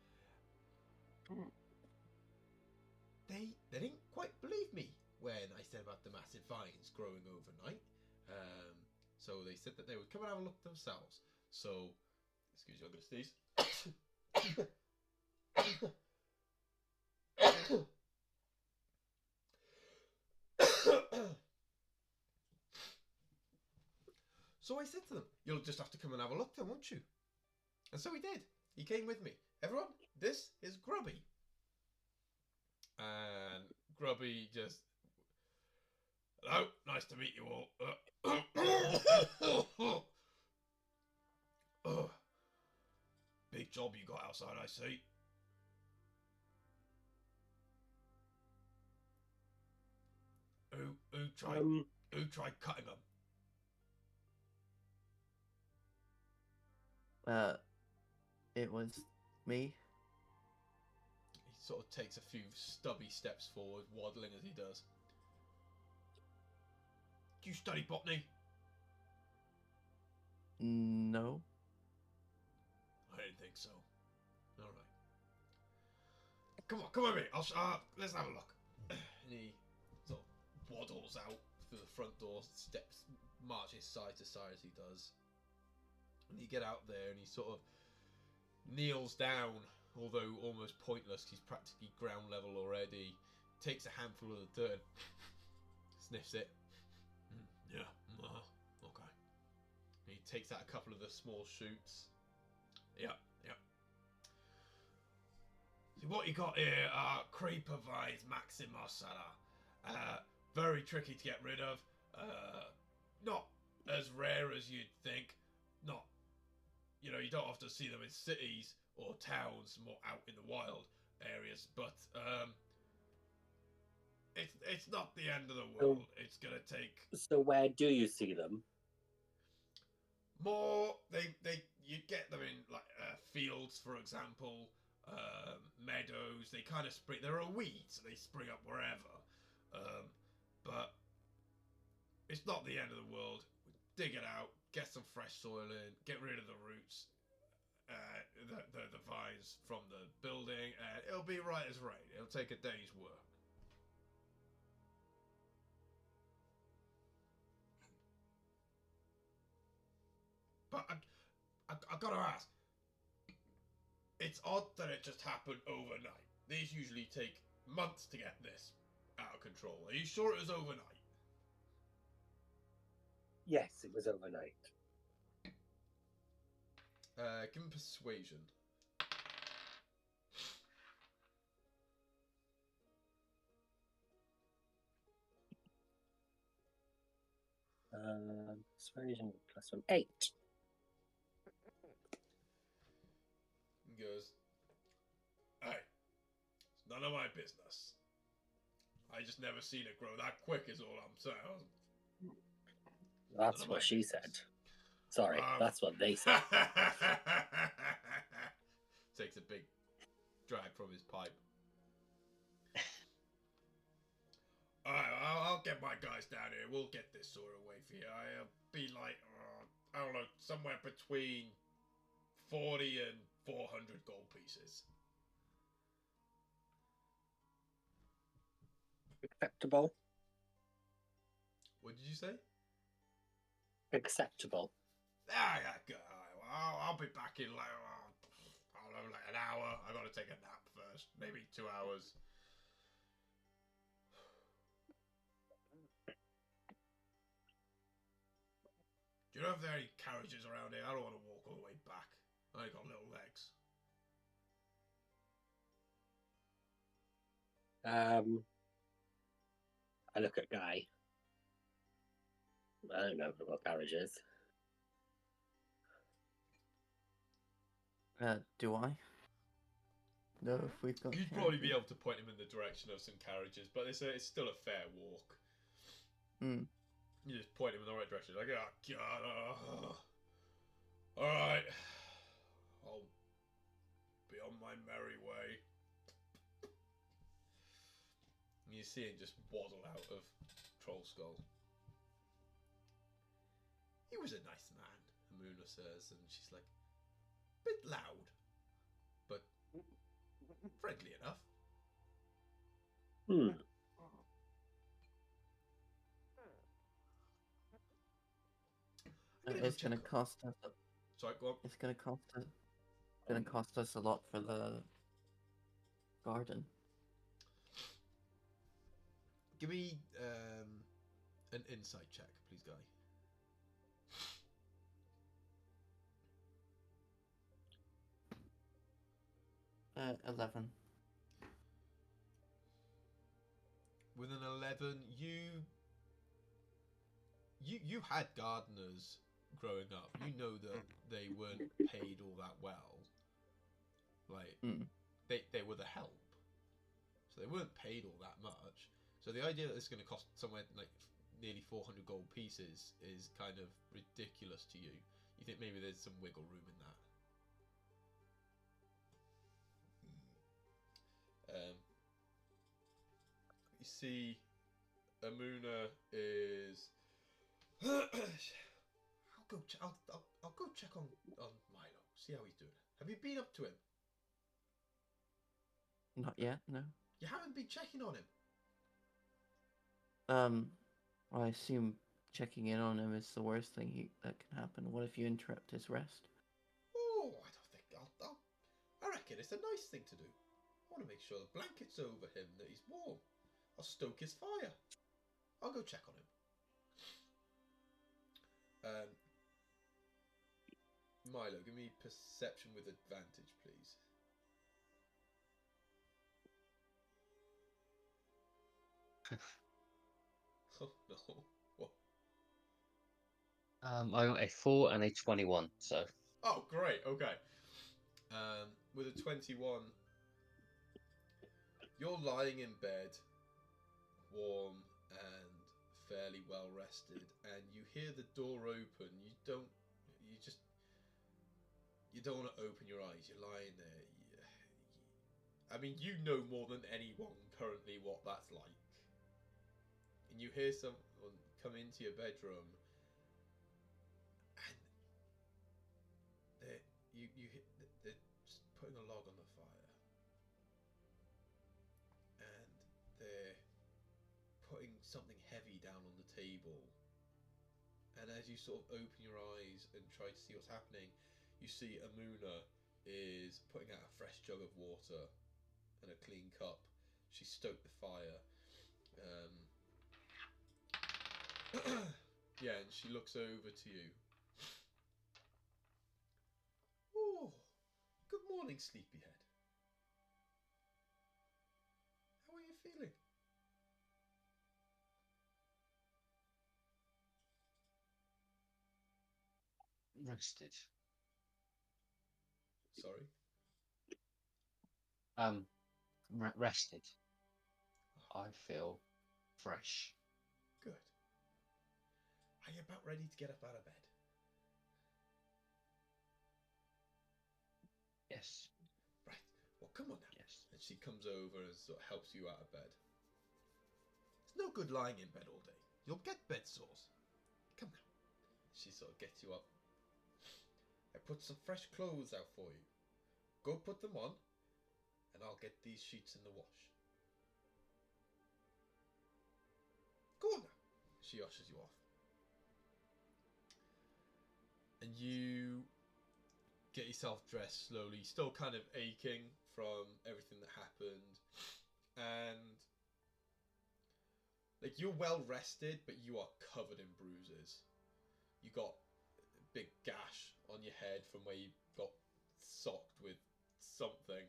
They didn't quite believe me when I said about the massive vines growing overnight. So they said that they would come and have a look themselves. So, excuse me, I'm gonna sneeze. So I said to them, "You'll just have to come and have a look then, won't you?" And so he did. He came with me. Everyone, this is Grubby. And Grubby just... Hello, nice to meet you all. Big job you got outside, I see. Who tried cutting them? It was me. He sort of takes a few stubby steps forward, waddling as he does. Do you study botany? No. I didn't think so. All right. Come on, mate. Let's have a look. And he sort of waddles out through the front door, steps, marches side to side as he does. And you get out there, and he sort of kneels down, although almost pointless. He's practically ground level already. Takes a handful of the dirt, sniffs it. Yeah. Okay. And he takes out a couple of the small shoots. Yeah. See, what you got here are creeper vines maximosana. Very tricky to get rid of. Not as rare as you'd think. Not, you don't often see them in cities or towns, more out in the wild areas. But it's not the end of the world. It's gonna take. So where do you see them? More, you get them in like fields, for example, meadows. They kind of spring. There are weeds. They spring up wherever, but it's not the end of the world. Dig it out, get some fresh soil in, get rid of the roots, the vines from the building, and it'll be right as rain. It'll take a day's work. But I gotta ask. It's odd that it just happened overnight. These usually take months to get this out of control. Are you sure it was overnight? Yes, it was overnight. Give him persuasion. Persuasion +1, 8. He goes, "Hey, it's none of my business. I just never seen it grow that quick is all I'm saying." That's what she said. Sorry, that's what they said. Takes a big drag from his pipe. Alright, I'll get my guys down here. We'll get this sorted away for you. I'll be like, I don't know, somewhere between 40 and 400 gold pieces. Acceptable. What did you say? Acceptable. Yeah. I'll be back in like, I don't know, like an hour. I gotta take a nap first. Maybe 2 hours. Do you know if there are any carriages around here? I don't want to walk all the way back. I ain't got little legs. I look at Guy. I don't know about carriages. Do I? No, if we've got. You'd probably be able to point him in the direction of some carriages, but it's still a fair walk. Hmm. You just point him in the right direction, like, oh god, All right, I'll be on my merry way. And you see him just waddle out of Troll Skull. He was a nice man, Amuna says, and she's like, bit loud, but friendly enough. Hmm. It's gonna cost us. Sorry, go on. It's gonna cost us. Gonna cost us a lot for the garden. Give me an insight check, please, Guy. Uh, 11. With an 11, you had gardeners growing up. You know that they weren't paid all that well. Like they were the help, so they weren't paid all that much. So the idea that it's going to cost somewhere like nearly 400 gold pieces is kind of ridiculous to you. You think maybe there's some wiggle room in that. You see, Amuna is. I'll go check on Milo. See how he's doing. Have you been up to him? Not yet, no. You haven't been checking on him. I assume checking in on him is the worst thing that can happen. What if you interrupt his rest? Oh, I don't think I reckon it's a nice thing to do. I want to make sure the blanket's over him, that he's warm. I'll stoke his fire. I'll go check on him. Milo, give me perception with advantage, please. Oh no! What? I got a 4 and a 21. So. Oh, great. Okay. With a 21, you're lying in bed, warm and fairly well rested, and you hear the door open. You don't want to open your eyes. You're lying there. I mean, you know more than anyone currently what that's like. And you hear someone come into your bedroom, and they're just putting a log on the fire, and they're putting something heavy down on the table. And as you sort of open your eyes and try to see what's happening, you see Amuna is putting out a fresh jug of water and a clean cup. She stoked the fire. Yeah, and she looks over to you. Oh, good morning, sleepyhead. How are you feeling? Rested. Sorry? Rested. I feel fresh. Good. Are you about ready to get up out of bed? Yes. Right. Well, come on now. Yes. And she comes over and sort of helps you out of bed. It's no good lying in bed all day. You'll get bed sores. Come now. She sort of gets you up. I put some fresh clothes out for you. Go put them on, and I'll get these sheets in the wash. Go on now. She ushers you off. And you get yourself dressed slowly, still kind of aching from everything that happened. And like, you're well rested, but you are covered in bruises. You got a big gash on your head from where you got socked with something.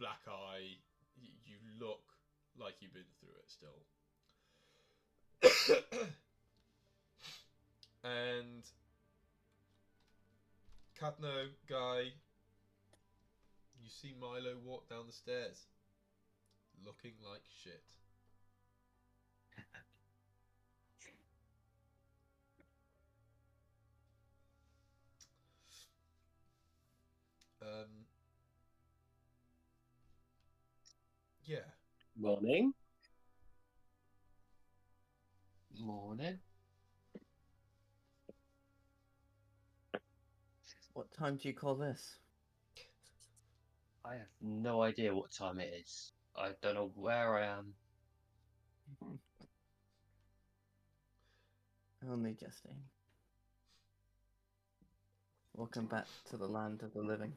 Black eye. You look like you've been through it still. And Cadno, Guy, you see Milo walk down the stairs, looking like shit. Morning. Morning. What time do you call this? I have no idea what time it is. I don't know where I am. Only jesting. Welcome back to the land of the living.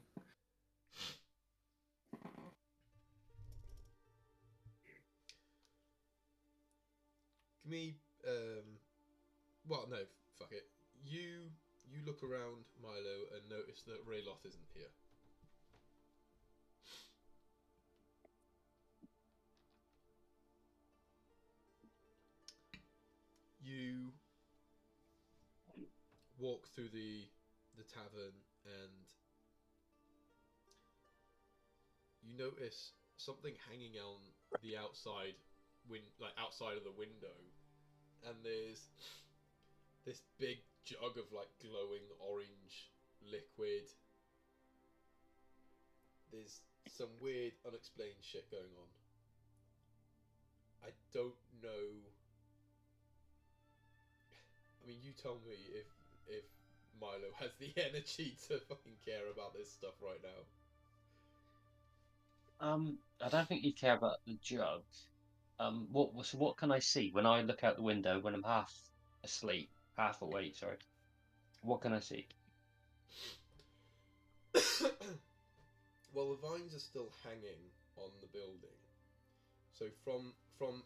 Give me, well, no, fuck it. You look around, Milo, and notice that Rayloth isn't here. You walk through the tavern and you notice something hanging on the outside outside of the window, and there's this big jug of like glowing orange liquid. There's some weird unexplained shit going on. I don't know. I mean, you tell me if Milo has the energy to fucking care about this stuff right now. I don't think you care about the jug. What can I see when I look out the window when I'm half asleep, half awake? Sorry. What can I see? Well, the vines are still hanging on the building, so from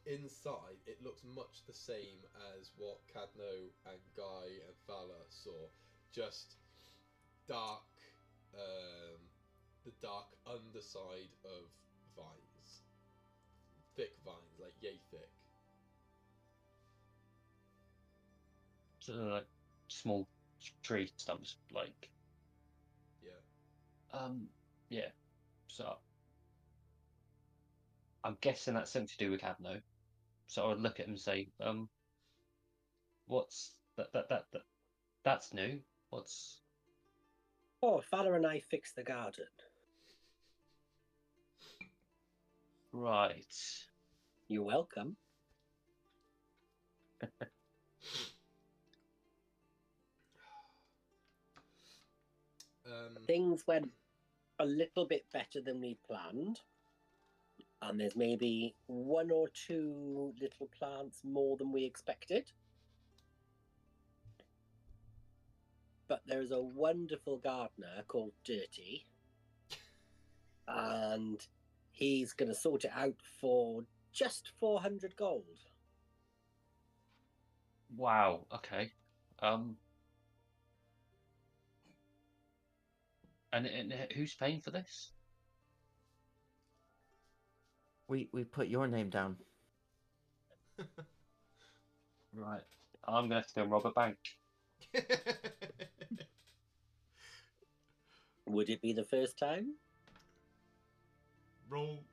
inside it looks much the same as what Cadno and Guy and Fala saw, just dark, the dark underside of vines, thick vines, like yay thick. So like small tree stumps, like Yeah. yeah. So I'm guessing that's something to do with Cadno. So I would look at him and say, what's that's new. What's Oh, Father and I fixed the garden. right? You're welcome. Things went a little bit better than we planned. And there's maybe one or two little plants more than we expected. But there's a wonderful gardener called Dirty. And he's going to sort it out for just 400 gold. Wow. Okay. And who's paying for this? We put your name down. Right. I'm gonna have to go and rob a bank. Would it be the first time? roll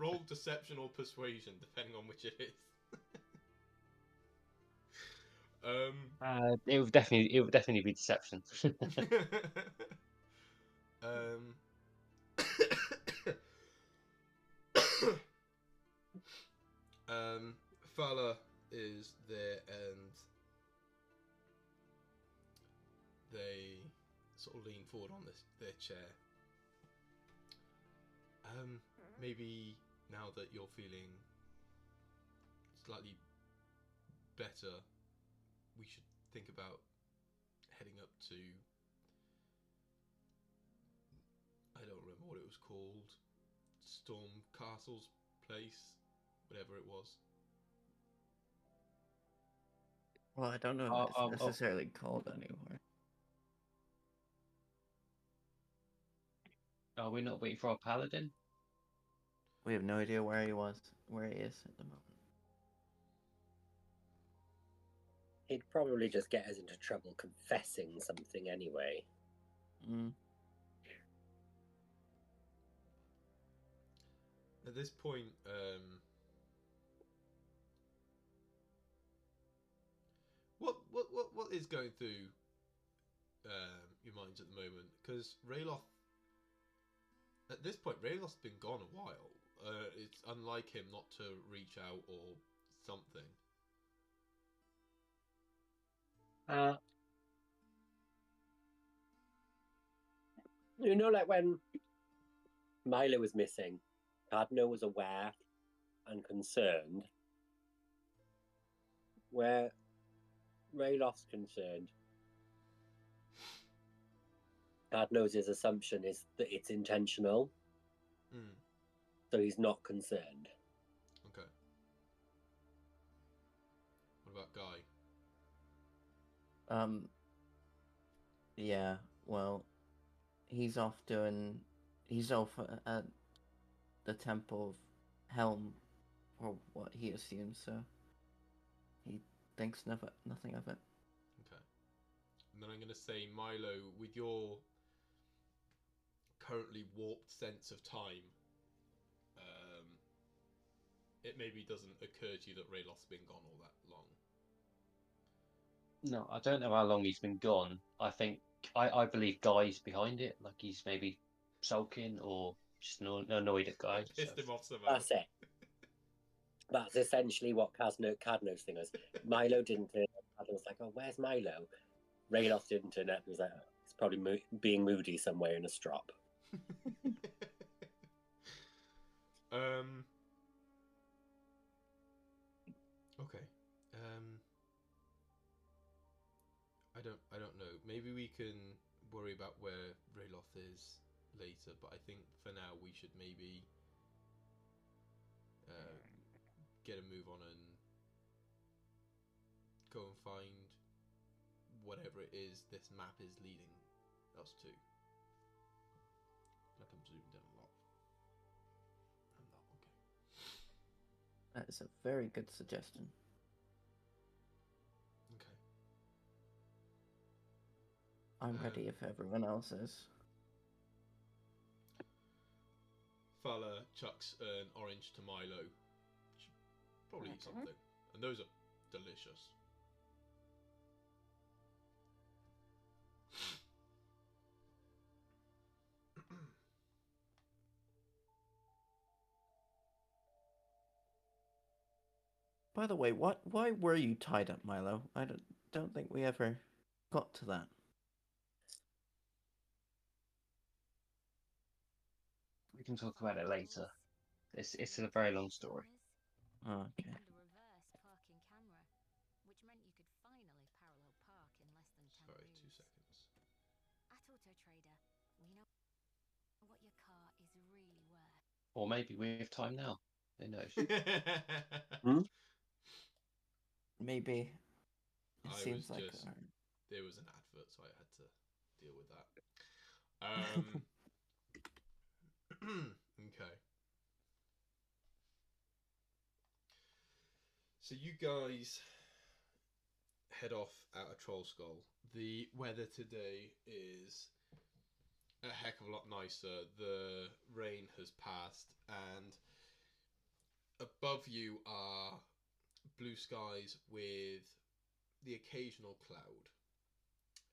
roll deception or persuasion, depending on which it is. It would definitely be deception. Fala is there and they sort of lean forward on their chair. Maybe now that you're feeling slightly better, we should think about heading up to, I don't remember what it was called, Storm Castle's place, whatever it was. Well, I don't know if it's necessarily called anymore. Are we not waiting for our paladin? We have no idea where he is at the moment. He'd probably just get us into trouble confessing something anyway. At this point, what is going through your minds at the moment? Because Rayloth, at this point, Rayloth's been gone a while. It's unlike him not to reach out or something. Like when Milo was missing, Cardno was aware and concerned. Where Rayloff's concerned, Cardno's assumption is that it's intentional, so he's not concerned. Okay. What about Guy? Yeah, well, he's off at the Temple of Helm, or what he assumes, so he thinks nothing of it. Okay. And then I'm going to say, Milo, with your currently warped sense of time, it maybe doesn't occur to you that Rayloth's been gone all that long. No, I don't know how long he's been gone. I believe Guy's behind it. Like he's maybe sulking or just annoyed at Guy. Pissed him off somehow. That's it. That's essentially what Cadno's thing was. Milo didn't turn up. Cadno was like, "Oh, where's Milo?" Rayloff didn't turn up. He was like, oh, "He's probably being moody somewhere in a strop." Okay. I don't know. Maybe we can worry about where Rayloth is later, but I think for now we should maybe get a move on and go and find whatever it is this map is leading us to. Like I'm zoomed in a lot. I'm not okay. That is a very good suggestion. Okay. I'm ready if everyone else is. Fala chucks an orange to Milo. Should probably eat something. And those are delicious. By the way, why were you tied up, Milo? I don't think we ever got to that. We can talk about it later. It's a very long story. Oh, okay. And a reverse parking camera, which meant you could finally parallel park in less than 10 Sorry, moves. 2 seconds. At Auto Trader, we know what your car is really worth. Or maybe we have time now. Who knows? Maybe. It I seems was like just there was an advert, so I had to deal with that. Okay. So you guys head off out of Troll Skull. The weather today is a heck of a lot nicer. The rain has passed, and above you are blue skies with the occasional cloud.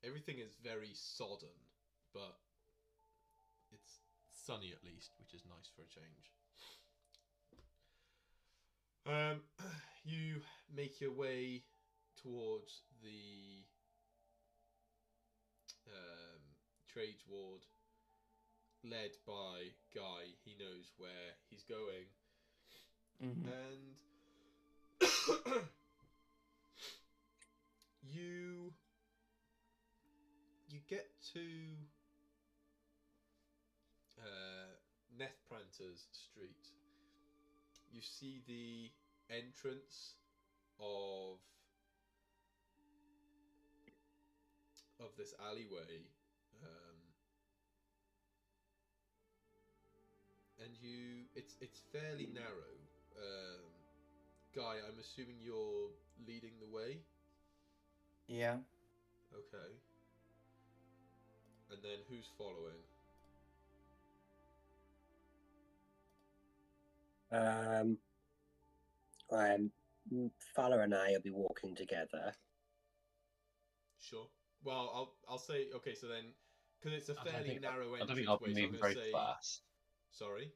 Everything is very sodden, but it's sunny at least, which is nice for a change. You make your way towards the trades ward, led by Guy. He knows where he's going, and you get to Nethpranter's street. You see the entrance of this alleyway, and it's fairly narrow. Guy, I'm assuming you're leading the way. Yeah. Okay. And then who's following? Fala and I will be walking together. Sure. Well, I'll say okay. So then, because it's a fairly narrow I don't entrance think I'll way, be so I'm moving going very to say. fast. Sorry.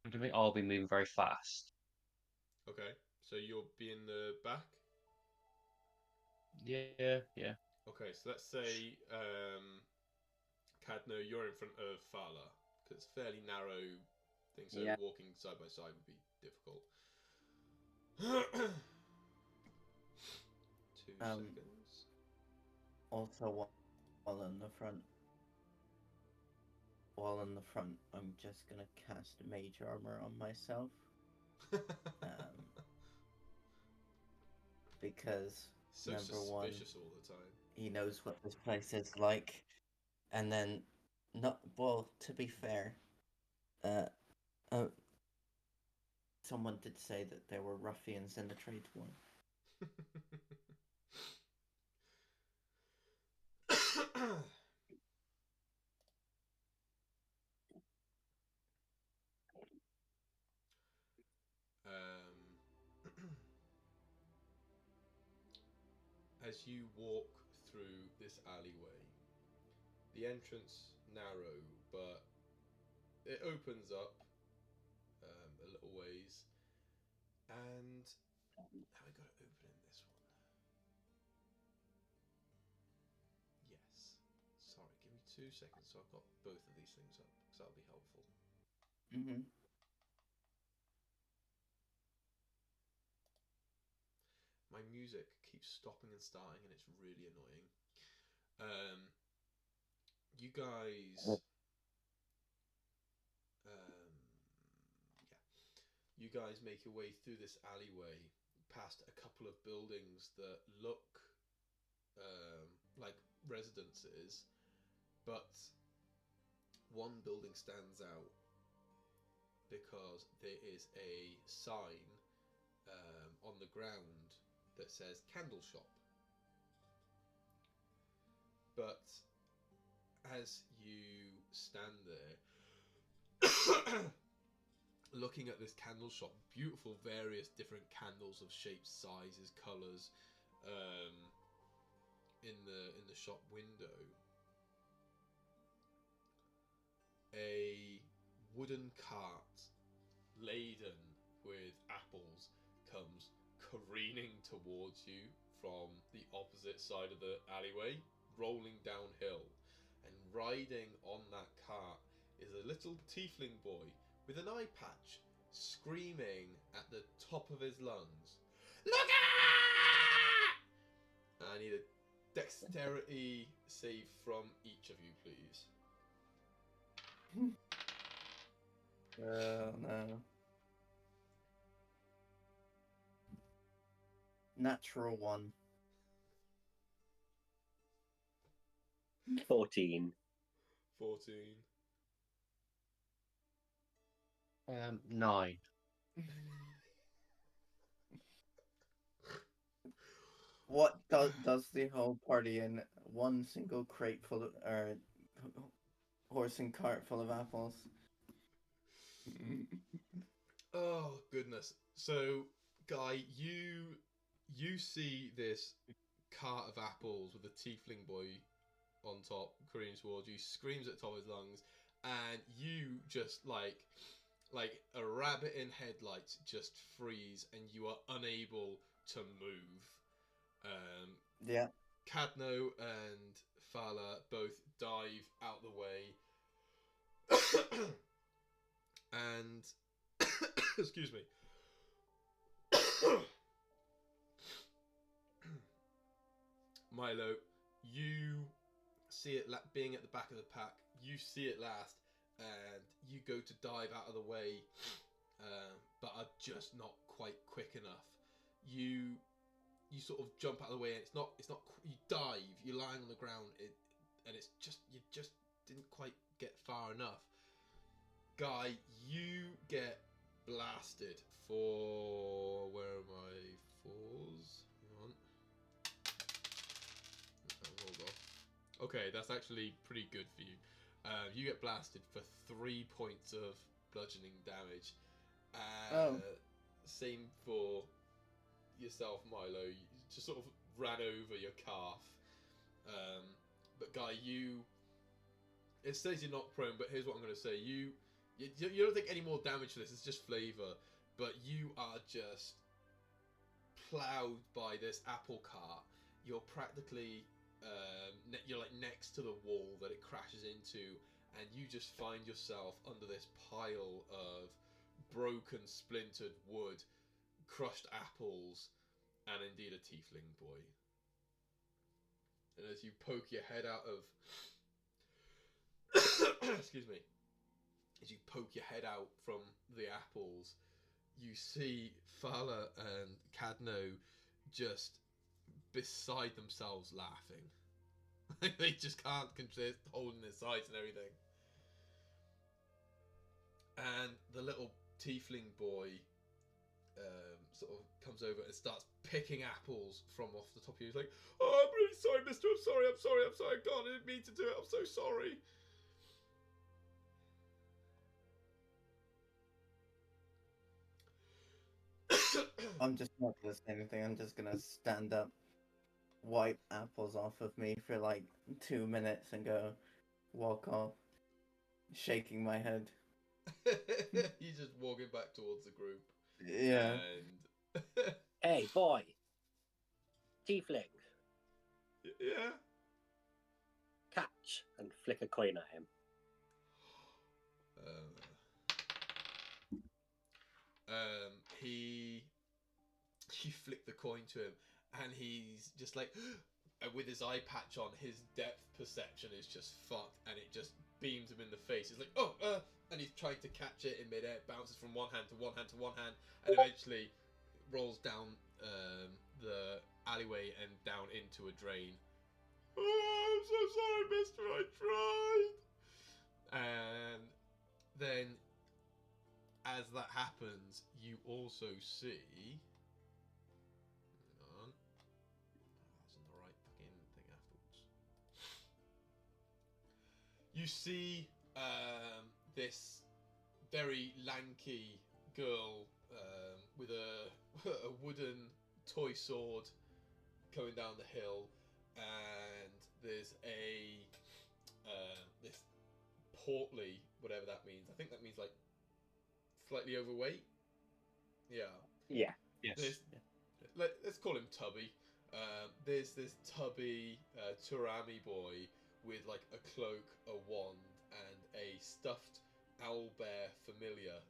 I think I'll be moving very fast. Okay, so you'll be in the back. Yeah, yeah. Okay, so let's say Cadno, you're in front of Fala because it's a fairly narrow thing, so Yeah. walking side by side would be difficult. 2 seconds. Also, while in the front, I'm just gonna cast Mage Armor on myself. Because So number one, suspicious all the time. he knows what this place is like, and then to be fair, uh, someone did say that there were ruffians in the trade one. As you walk through this alleyway, the entrance narrow, but it opens up a little ways, and have I got it open in this one? Yes. Sorry, give me 2 seconds so I've got both of these things up, because that'll be helpful. Mm-hmm. My music keeps stopping and starting, and it's really annoying. You guys, you guys make your way through this alleyway, past a couple of buildings that look like residences, but one building stands out because there is a sign on the ground that says candle shop. But as you stand there looking at this candle shop, beautiful various different candles of shapes, sizes, colours in the shop window, a wooden cart laden with apples comes careening towards you from the opposite side of the alleyway, rolling downhill. And riding on that cart is a little tiefling boy with an eye patch, screaming at the top of his lungs, "Look out!" I need a dexterity save from each of you, please. Oh no. Natural 1. 14. 14. 9. What does the whole party in one single crate full of, horse and cart full of apples? Oh goodness! So, Guy, you see this cart of apples with a tiefling boy on top, careening towards you, screams at the top of his lungs, and you just like a rabbit in headlights, just freeze, and you are unable to move. Yeah. Cadno and Fala both dive out the way, and excuse me. Milo, you see it being at the back of the pack. You see it last, and you go to dive out of the way, but are just not quite quick enough. You sort of jump out of the way, and it's not. You dive. You're lying on the ground, and it's just you just didn't quite get far enough. Guy, you get blasted for where are my fours? Hang on. Hold on. Okay, that's actually pretty good for you. You get blasted for 3 points of bludgeoning damage. Same for yourself, Milo. You just sort of ran over your calf. But Guy, it says you're not prone, but here's what I'm going to say. You You don't take any more damage for this. It's just flavor, but you are just plowed by this apple cart. You're practically you're like next to the wall that it crashes into, and you just find yourself under this pile of broken, splintered wood, crushed apples, and indeed a tiefling boy. And as you poke your head out of excuse me, as you poke your head out from the apples, you see Fala and Cadno just beside themselves laughing. They just can't control holding their sides and everything. And the little tiefling boy sort of comes over and starts picking apples from off the top of you. He's like, "Oh, I'm really sorry, mister. I'm sorry. God, I didn't mean to do it. I'm so sorry." I'm just not gonna say anything. I'm just gonna stand up, wipe apples off of me for like 2 minutes, and go walk off, shaking my head. He's just walking back towards the group. Yeah. And Hey, boy. Tiefling. yeah. Catch and flick a coin at him. You flick the coin to him, and he's just like, with his eye patch on, his depth perception is just fucked, and it just beams him in the face. He's like, and he's trying to catch it in midair, bounces from one hand to one hand to one hand, and eventually rolls down the alleyway and down into a drain. Oh, I'm so sorry, mister, I tried. And then, as that happens, you also see... Hang on. That's in the right fucking thing afterwards. You see this very lanky girl with a wooden toy sword coming down the hill, and there's a this portly, whatever that means. I think that means like slightly overweight. Yeah. Yeah. Yes. Let's call him Tubby. There's this tubby Turami boy with like a cloak, a wand, and a stuffed owlbear familiar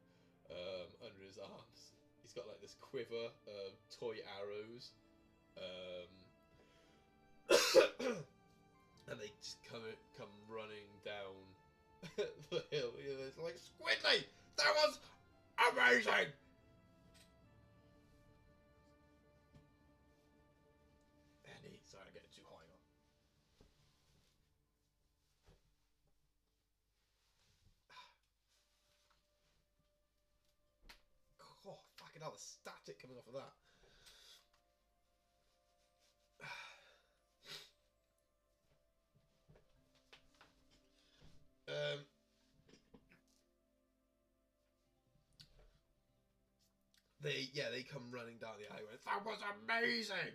under his arms. He's got like this quiver of toy arrows, and they just come running down the hill. It's like, Squidly, that was amazing. Sorry, I get too high on. Oh, fucking hell, the static coming off of that. They come running down the alleyway. That was amazing.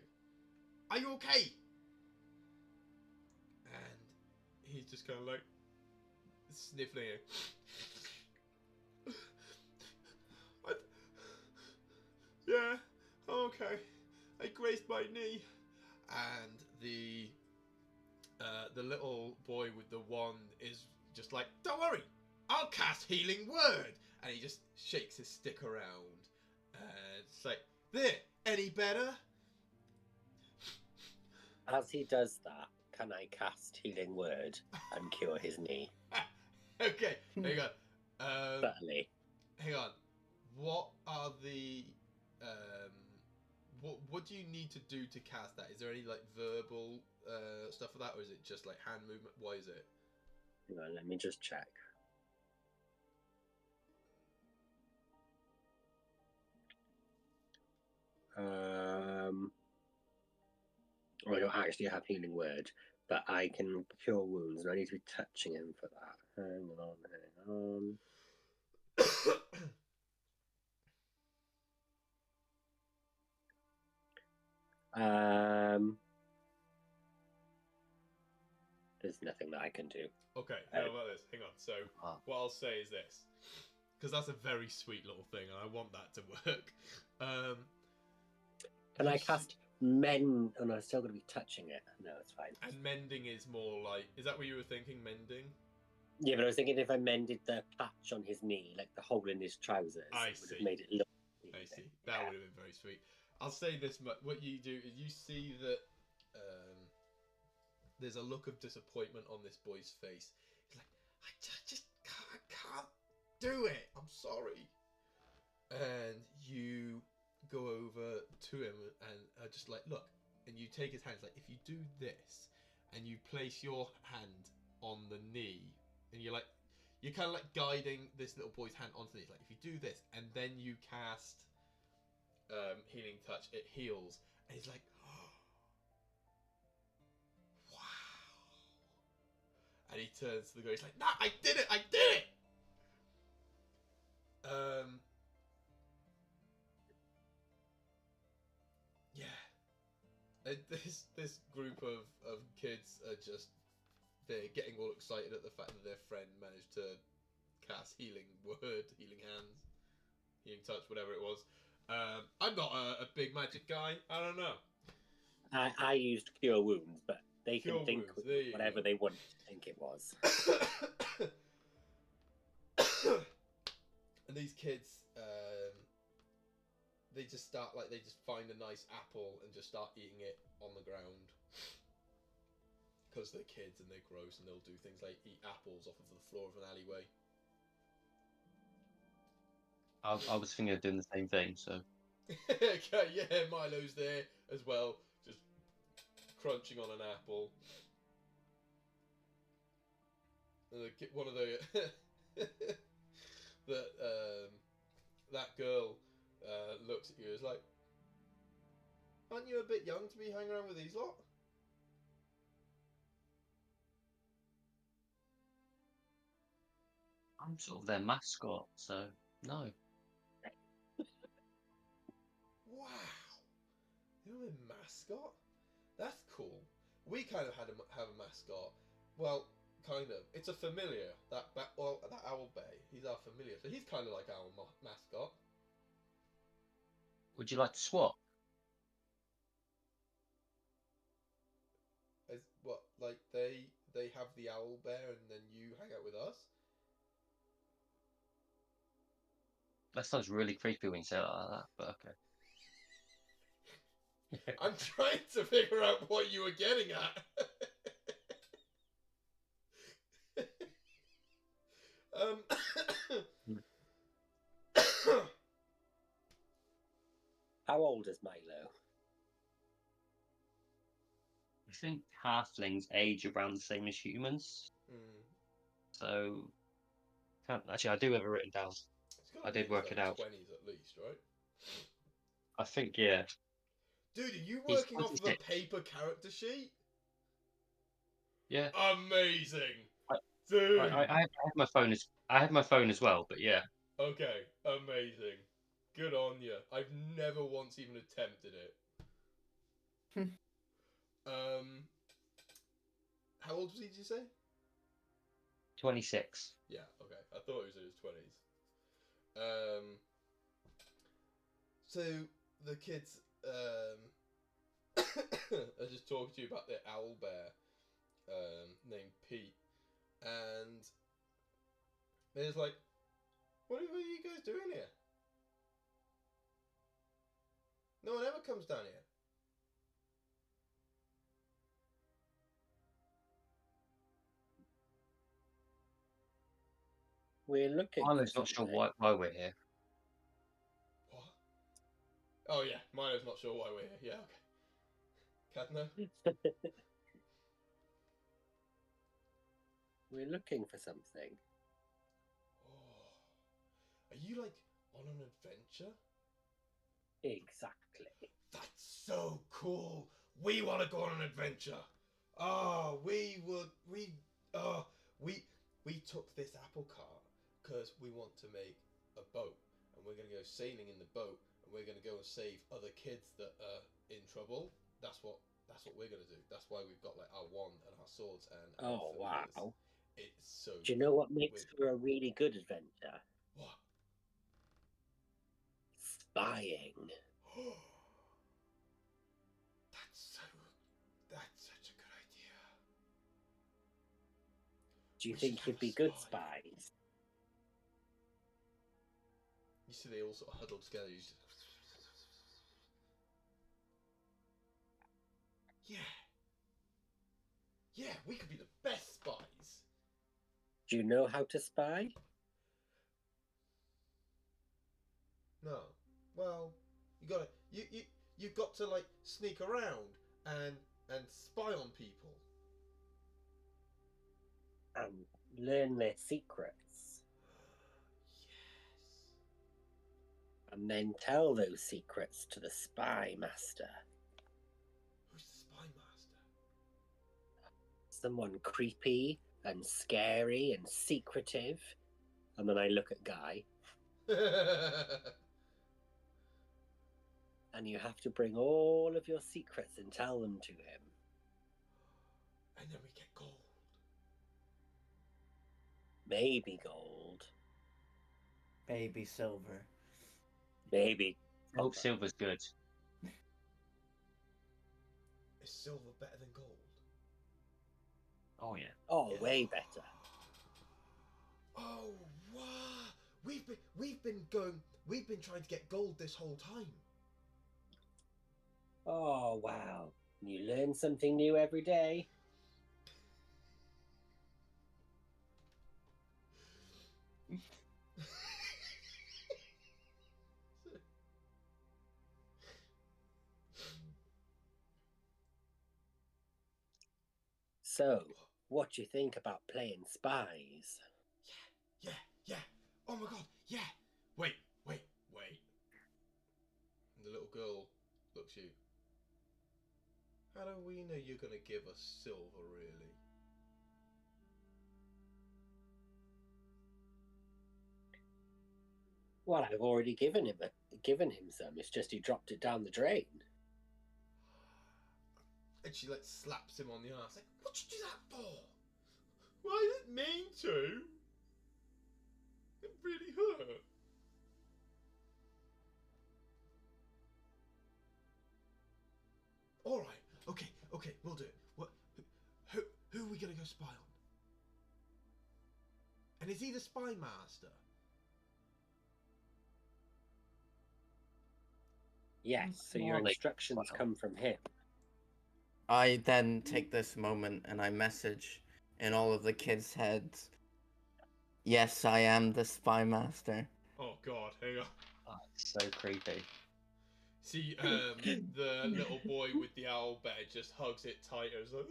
Are you okay? And he's just kind of like sniffling it. Yeah, I'm okay. I grazed my knee. And the little boy with the wand is just like, don't worry, I'll cast Healing Word. And he just shakes his stick around. And it's like, there, any better? As he does that, can I cast Healing Word and cure his knee? Okay, hang on. Certainly. Hang on. What are the what do you need to do to cast that? Is there any like verbal stuff for that, or is it just like hand movement? Why is it? Hang on, let me just check. I don't actually have Healing Word, but I can cure wounds, and I need to be touching him for that. Hang on. There's nothing that I can do. Okay, how about this? Hang on. So, Ah. what I'll say is this. Because that's a very sweet little thing, and I want that to work. Can I cast mend? Oh no, it's still going to be touching it. No, it's fine. And mending is more like... Is that what you were thinking, mending? Yeah, but I was thinking if I mended the patch on his knee, like the hole in his trousers, I it would see. have made it look. I see. That would have been very sweet. I'll say this much. What you do is you see that there's a look of disappointment on this boy's face. He's like, I just can't do it. I'm sorry. And you go over to him and are just like, look. And you take his hand. It's like, if you do this and you place your hand on the knee and you're kind of like guiding this little boy's hand onto it. Like, if you do this and then you cast healing touch, it heals. And he's like, oh, wow. And he turns to the guy. He's like, nah, I did it. Yeah. This group of kids are just, they're getting all excited at the fact that their friend managed to cast healing word, healing hands, healing touch, whatever it was. I'm not a big magic guy. I don't know. I used cure wounds, but they Cure can think wounds, whatever they want to think it was. And these kids, they just start they just find a nice apple and just start eating it on the ground. Because they're kids and they're gross and they'll do things like eat apples off of the floor of an alleyway. I was thinking of doing the same thing, so. Okay, yeah, Milo's there as well, just crunching on an apple. And one of the that girl looks at you as like, aren't you a bit young to be hanging around with these lot? I'm sort of their mascot, so no. Wow, you're a mascot? That's cool. We kind of have a mascot. Well, kind of. It's a familiar. That Owl Bay. He's our familiar, so he's kind of like our mascot. Would you like to swap? As what? Like they have the owl bear, and then you hang out with us. That sounds really creepy when you say it like that, but okay. I'm trying to figure out what you were getting at. How old is Milo? I think halflings age around the same as humans, so actually I do have it written down. I did work it out. 20s at least, right? I think, yeah. Dude, are you He's working off of a 26. paper character sheet? Yeah. Amazing, dude. I have my phone as well, but yeah. Okay, amazing. Good on you. I've never once even attempted it. How old was he, did you say? 26. Yeah, okay. I thought he was in his 20s. So the kids are just talking to you about their owl bear named Pete, and they're just like, what are you guys doing here? No one ever comes down here. We're looking. Milo's not sure why we're here. What? Oh yeah, Milo's not sure why we're here. Yeah, okay. Cadno? We're looking for something. Oh. Are you like on an adventure? Exactly. That's so cool. We want to go on an adventure. Oh, we took this apple cart because we want to make a boat, and we're gonna go sailing in the boat, and we're gonna go and save other kids that are in trouble. That's what That's what we're gonna do. That's why we've got like our wand and our swords and our Oh, familiars. wow. It's so. Do you know what makes We're- for a really good adventure? What? Spying. That's such a good idea. Do you We should think have you'd a be good spy. spies? You see, they all sort of huddled together. You just... Yeah. Yeah, we could be the best spies. Do you know how to spy? No. Well, you've got to like sneak around and spy on people. And learn their secrets. Yes. And then tell those secrets to the spy master. Who's the spy master? Someone creepy and scary and secretive. And then I look at Guy, and you have to bring all of your secrets and tell them to him. And then we get gold. Maybe gold. Baby silver. Maybe. Hope silver's good. Is silver better than gold? Oh yeah. Oh, Yeah. way better. Oh wow! We've been trying to get gold this whole time. Oh, wow. You learn something new every day. So, what do you think about playing spies? Yeah. Oh my god, yeah. Wait. And the little girl looks at you. How do we know you're gonna give us silver, really? Well, I've already given him some. It's just he dropped it down the drain. And she like slaps him on the ass. Like, what'd you do that for? Well, I didn't mean to. It really hurt. All right. Okay. We'll do it. What? Who are we gonna go spy on? And is he the spy master? Yes, so your Morley. instructions Wow. come from him. I then take this moment and I message in all of the kids' heads, yes, I am the spy master. Oh God, hang on. Oh, it's so creepy. See, the little boy with the owl bed just hugs it tighter. It's like,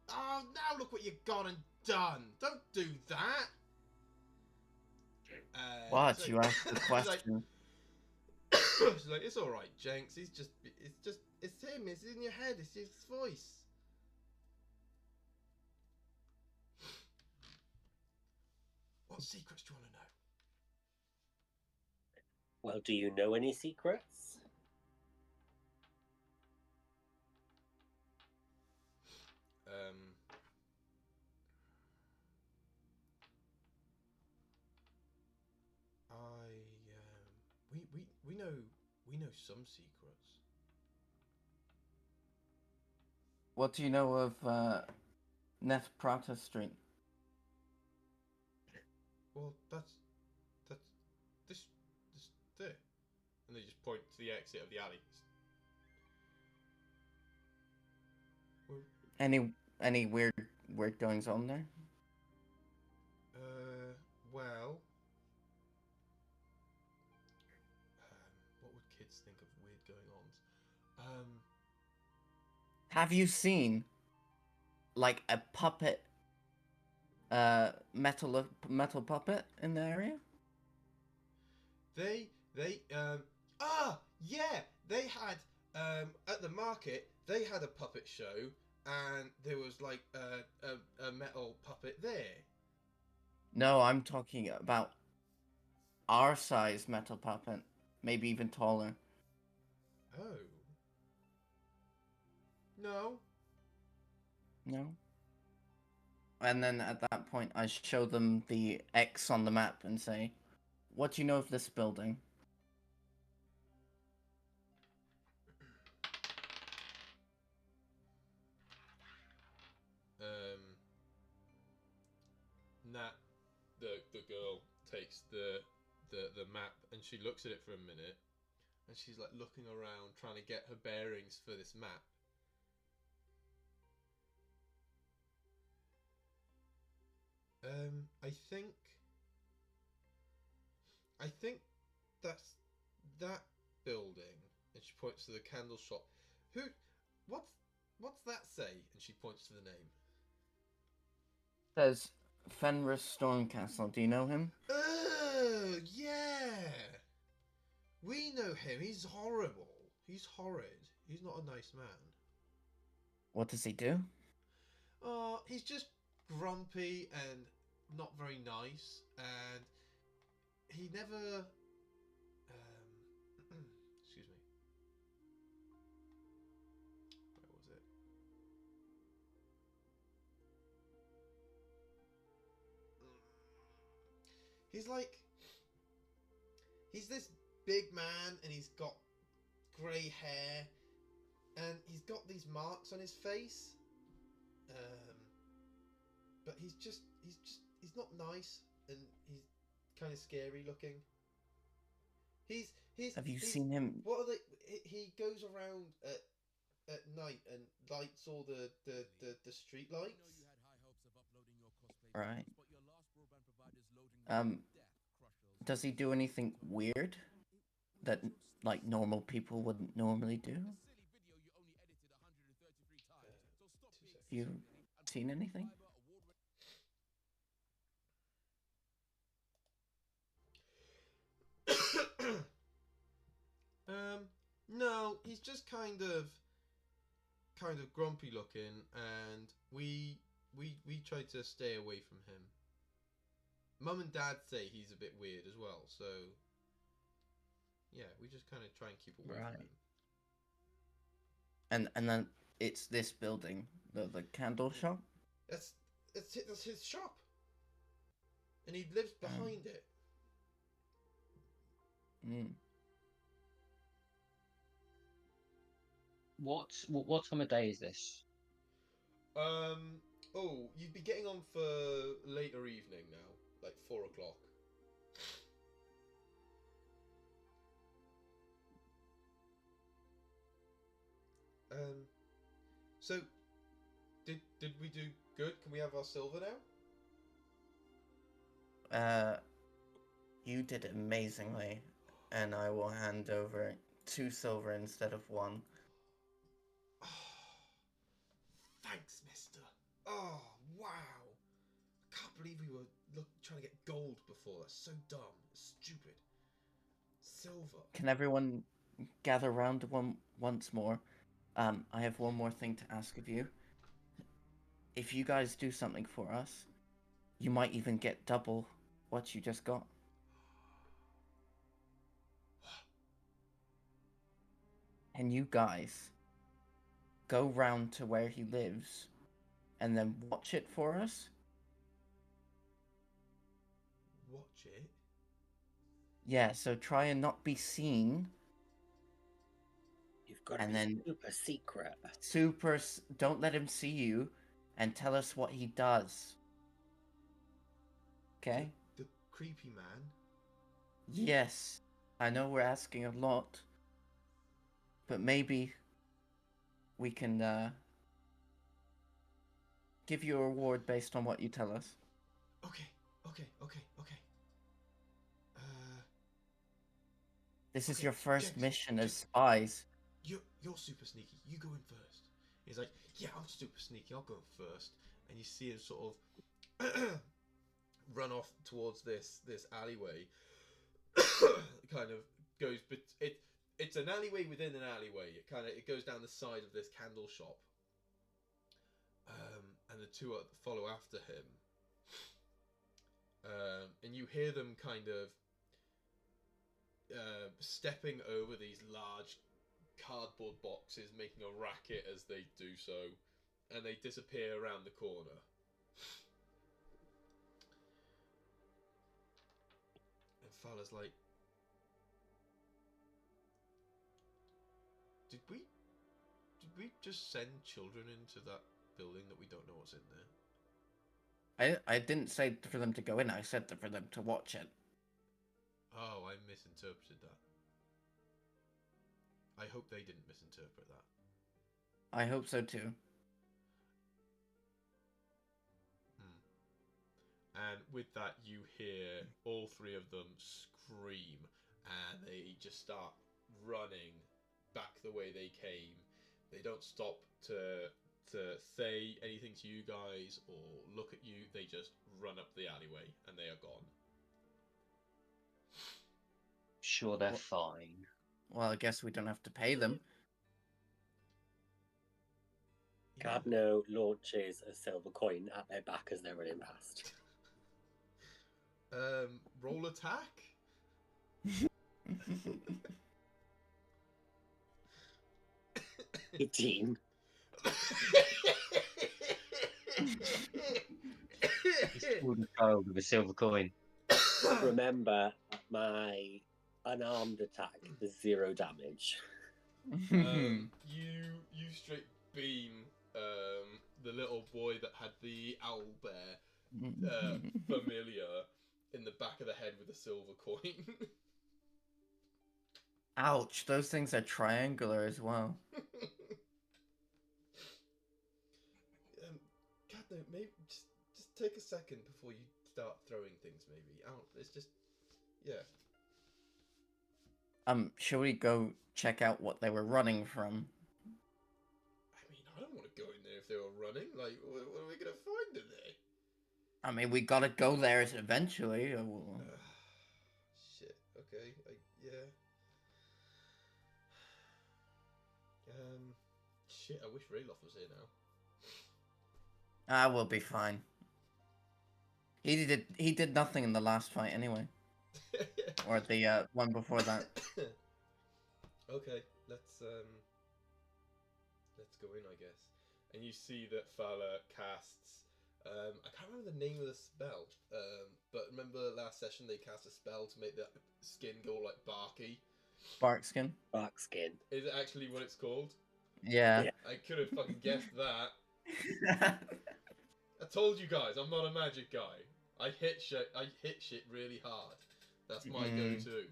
oh, now look what you've gone and done. Don't do that. What? She's You like- asked the she's like- question. She's like, it's all right, Jenks. It's him. It's in your head. It's his voice. What secrets do you want to know? Well, do you know any secrets? We know some secrets. What do you know of Neth Prata Street? Well, that's this there, and they just point to the exit of the alley. Well, Any weird goings on there? well, what would kids think of weird going-ons? Have you seen like a puppet, metal puppet in the area? Yeah, they had at the market they had a puppet show, and there was like a metal puppet there. No, I'm talking about our size metal puppet, maybe even taller. Oh. No. No. And then at that point, I show them the X on the map and say, "What do you know of this building?" Nat, the girl takes the map and she looks at it for a minute, and she's like looking around trying to get her bearings for this map. I think that's that building, and she points to the candle shop. Who? What's that say? And she points to the name. Says Fenris Stormcastle. Do you know him? Oh yeah, we know him. He's horrible. He's horrid. He's not a nice man. What does he do? Oh, he's just grumpy and not very nice, and he never. Excuse me. Where was it? He's like. He's this big man, and he's got grey hair, and he's got these marks on his face. But he's not nice, and he's kind of scary looking. He's Have you he's- seen him? What are they? He goes around at night and lights all the street lights. Right. Does he do anything weird that like normal people wouldn't normally do? 2 seconds. You seen anything? No, he's just kind of grumpy looking, and we try to stay away from him. Mum and Dad say he's a bit weird as well, so yeah, we just kind of try and keep away Right. from him. And then it's this building, the candle shop. That's his shop, and he lives behind it. Mm. What time of day is this? Oh, you'd be getting on for later evening now, like 4 o'clock. So did we do good? Can we have our silver now? You did amazingly, and I will hand over 2 silver instead of 1. Thanks, mister. Oh, wow. I can't believe we were trying to get gold before. That's so dumb. It's stupid. Silver. Can everyone gather round once more? I have one more thing to ask of you. If you guys do something for us, you might even get double what you just got. And you guys go round to where he lives and then watch it for us. Watch it. Yeah, so try and not be seen. You've got to And be then- super secret. Don't let him see you, and tell us what he does. Okay? The creepy man. Yes, I know we're asking a lot, but maybe we can give you a reward based on what you tell us. Okay. This is Okay, your first James, mission as James. spies. You're super sneaky. You go in first. He's like, yeah, I'm super sneaky. I'll go in first. And you see him sort of run off towards this alleyway. Kind of goes, but it's an alleyway within an alleyway. It goes down the side of this candle shop. And the two follow after him. And you hear them kind of stepping over these large cardboard boxes making a racket as they do so, and they disappear around the corner. And Fala's like, did we just send children into that building that we don't know what's in there? I didn't say for them to go in. I said for them to watch it. Oh, I misinterpreted that. I hope they didn't misinterpret that. I hope so too. And with that, you hear all three of them scream, and they just start running back the way they came. They don't stop to say anything to you guys or look at you. They just run up the alleyway, and they are gone. Sure, they're fine. Well, I guess we don't have to pay them. Cadno launches a silver coin at their back as they're running past. Roll attack. 18. Wooden child with a silver coin. Remember, my unarmed attack is 0 damage. You straight beam the little boy that had the owl bear familiar in the back of the head with a silver coin. Ouch! Those things are triangular as well. God, no, maybe just take a second before you start throwing things. Maybe it's just, yeah. Should we go check out what they were running from? I mean, I don't want to go in there if they were running. Like, what are we gonna find in there? I mean, we gotta go there eventually. Shit. Okay. Yeah. Shit. I wish Rayloff was here now. We'll be fine. He did nothing in the last fight anyway, or the one before that. Okay, let's go in, I guess. And you see that Fala casts. I can't remember the name of the spell. But remember last session they cast a spell to make the skin go like barky. Bark skin. Bark skin. Is it actually what it's called? Yeah. I could have fucking guessed that. I told you guys, I'm not a magic guy. I hit shit really hard. That's my go-to.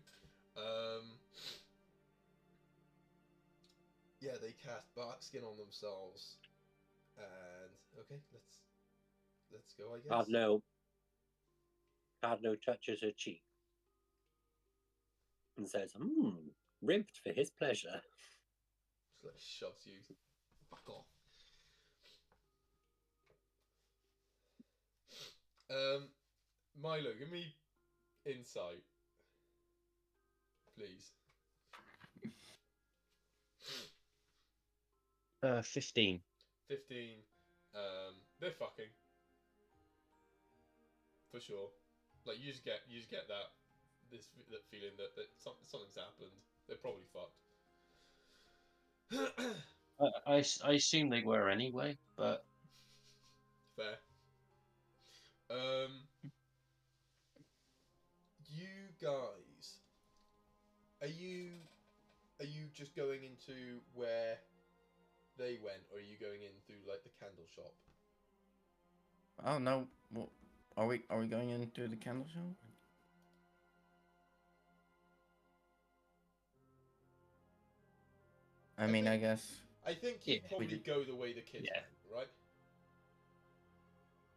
Yeah, they cast bark skin on themselves, and okay, let's go. I guess. Cadno touches her cheek and says, ribbed for his pleasure. Just like shoves you. Fuck off. Milo, give me insight, please. 15. 15. They're fucking. For sure. Like you just get that feeling that something's happened. They're probably fucked. I assume they were anyway, but Fair. You guys, are you just going into where they went, or are you going in through like the candle shop? Oh no! Well, are we going into the candle shop? I mean, I guess. I think you Yeah, probably go the way the kids went, right?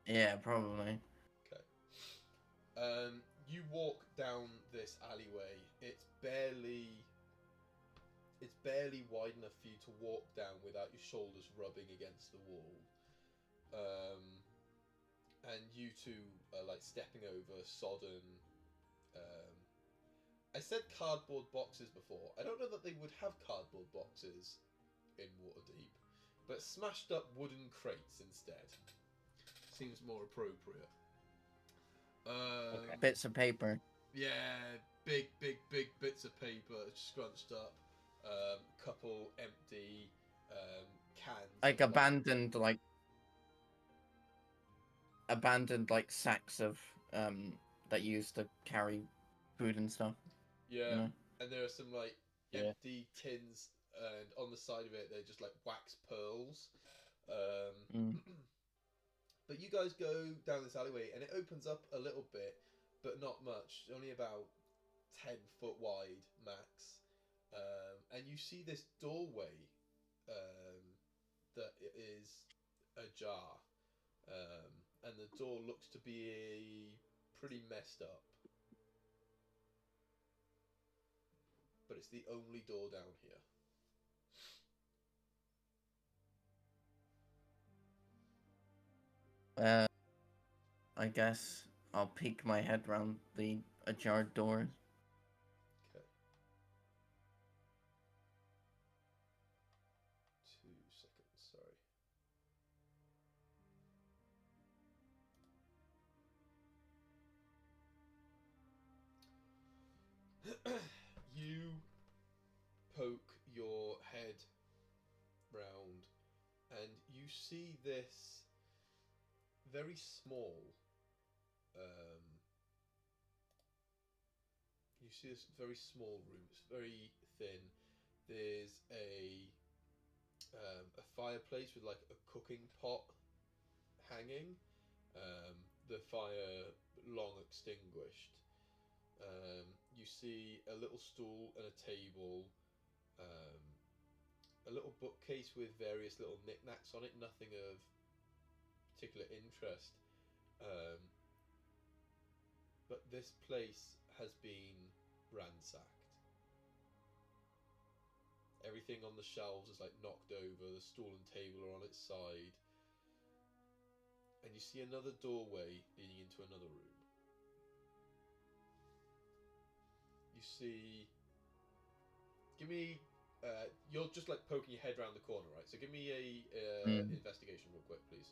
Yeah, probably. Okay. You walk down this alleyway. It's barely wide enough for you to walk down without your shoulders rubbing against the wall. And you two are like stepping over sodden. I said cardboard boxes before. I don't know that they would have cardboard boxes in Waterdeep, but smashed up wooden crates instead. Seems more appropriate. Bits of paper. Yeah, big bits of paper scrunched up. couple empty cans. Like of, abandoned like sacks of that you used to carry food and stuff. Yeah, You know? and there are some like Yeah. empty tins, and on the side of it they're just like wax pearls. But you guys go down this alleyway, and it opens up a little bit, but not much. Only about 10 foot wide max. And you see this doorway that is ajar, and the door looks to be pretty messed up. But it's the only door down here. I guess I'll peek my head round the ajar doors. Okay. 2 seconds, sorry. You poke your head round, and you see this very small. You see this very small room. It's very thin. There's a fireplace with like a cooking pot hanging. The fire long extinguished. You see a little stool and a table, a little bookcase with various little knickknacks on it, nothing of particular interest. But this place has been ransacked. Everything on the shelves is like knocked over, the stool and table are on its side. And you see another doorway leading into another room. You see... Give me... you're just like poking your head around the corner, right? So give me a investigation real quick, please.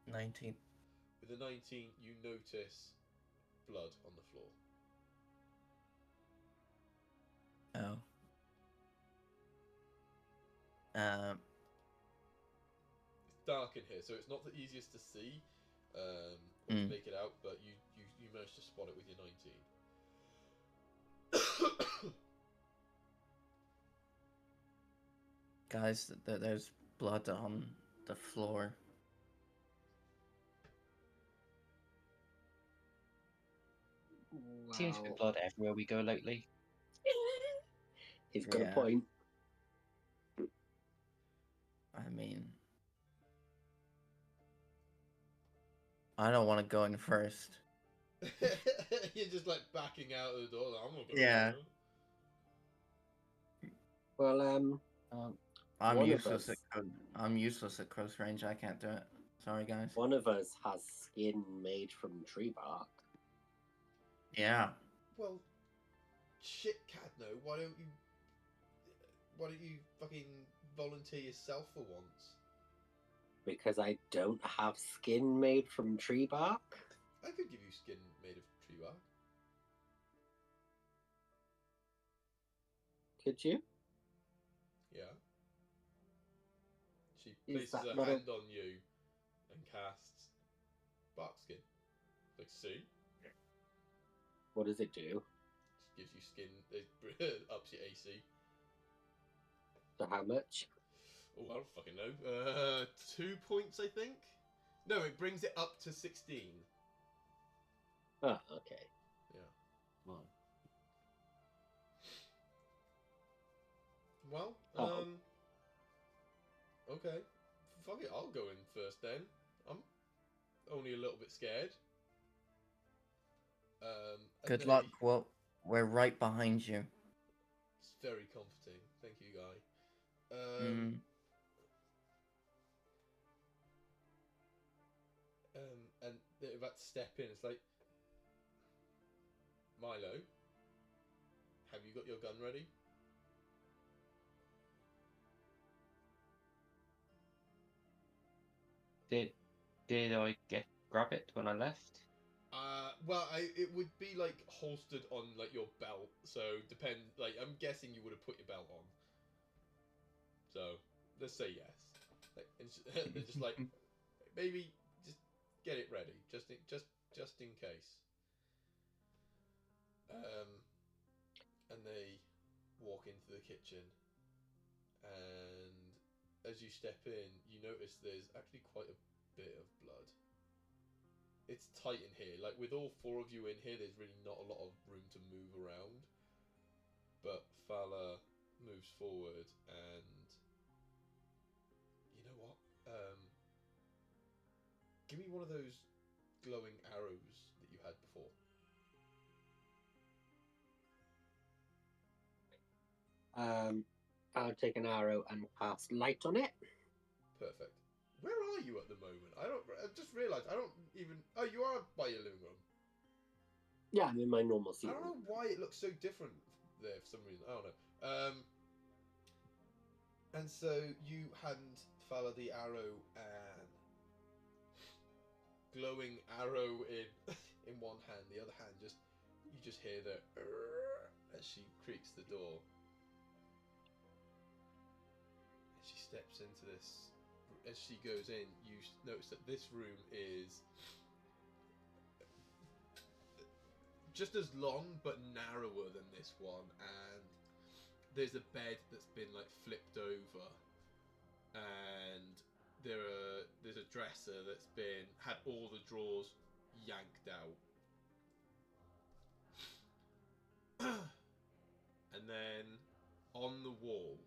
19. With a 19, you notice blood on the floor. Oh. It's dark in here, so it's not the easiest to see or to make it out, but you managed to spot it with your 19. Guys, there's blood on the floor. Seems to be blood everywhere we go lately. He's got a point. I mean, I don't want to go in first. You're just like backing out of the door. I'm not going. Yeah. Well, I'm useless at close range. I can't do it. Sorry, guys. One of us has skin made from tree bark. Yeah. Well, shit, Cadno. Why don't you fucking volunteer yourself for once? Because I don't have skin made from tree bark? I could give you skin made of tree bark. Could you? Yeah. She places her hand on you and casts bark skin. Like, see? What does it do? Just gives you skin. It ups your AC. So how much? Oh, I don't fucking know. 2 points, I think? No, it brings it up to 16. Oh, okay. Yeah. Well, okay. Fuck it, I'll go in first then. I'm only a little bit scared. Good luck. Well, we're right behind you. It's very comforting. Thank you, Guy. And they're about to step in. It's like, Milo, have you got your gun ready? Did I grab it when I left? Well, it would be like holstered on like your belt. So like I'm guessing you would have put your belt on. So let's say yes. Like, they're just like maybe just get it ready, just in case. And they walk into the kitchen, and as you step in, you notice there's actually quite a bit of blood. It's tight in here. Like with all four of you in here, there's really not a lot of room to move around. But Fala moves forward, and you know what? Give me one of those glowing arrows that you had before. I'll take an arrow and cast light on it. Perfect. Where are you at the moment? I just realised I don't even. Oh, you are by your living room. Yeah, I'm in my normal I seat. don't know why it looks so different there for some reason. I don't know. And so you hand Fala the arrow, and glowing arrow in in one hand, the other hand you just hear the as she creaks the door. And she steps into this. As she goes in, you notice that this room is just as long but narrower than this one, and there's a bed that's been like flipped over, and there's a dresser that's been had all the drawers yanked out. And then on the wall,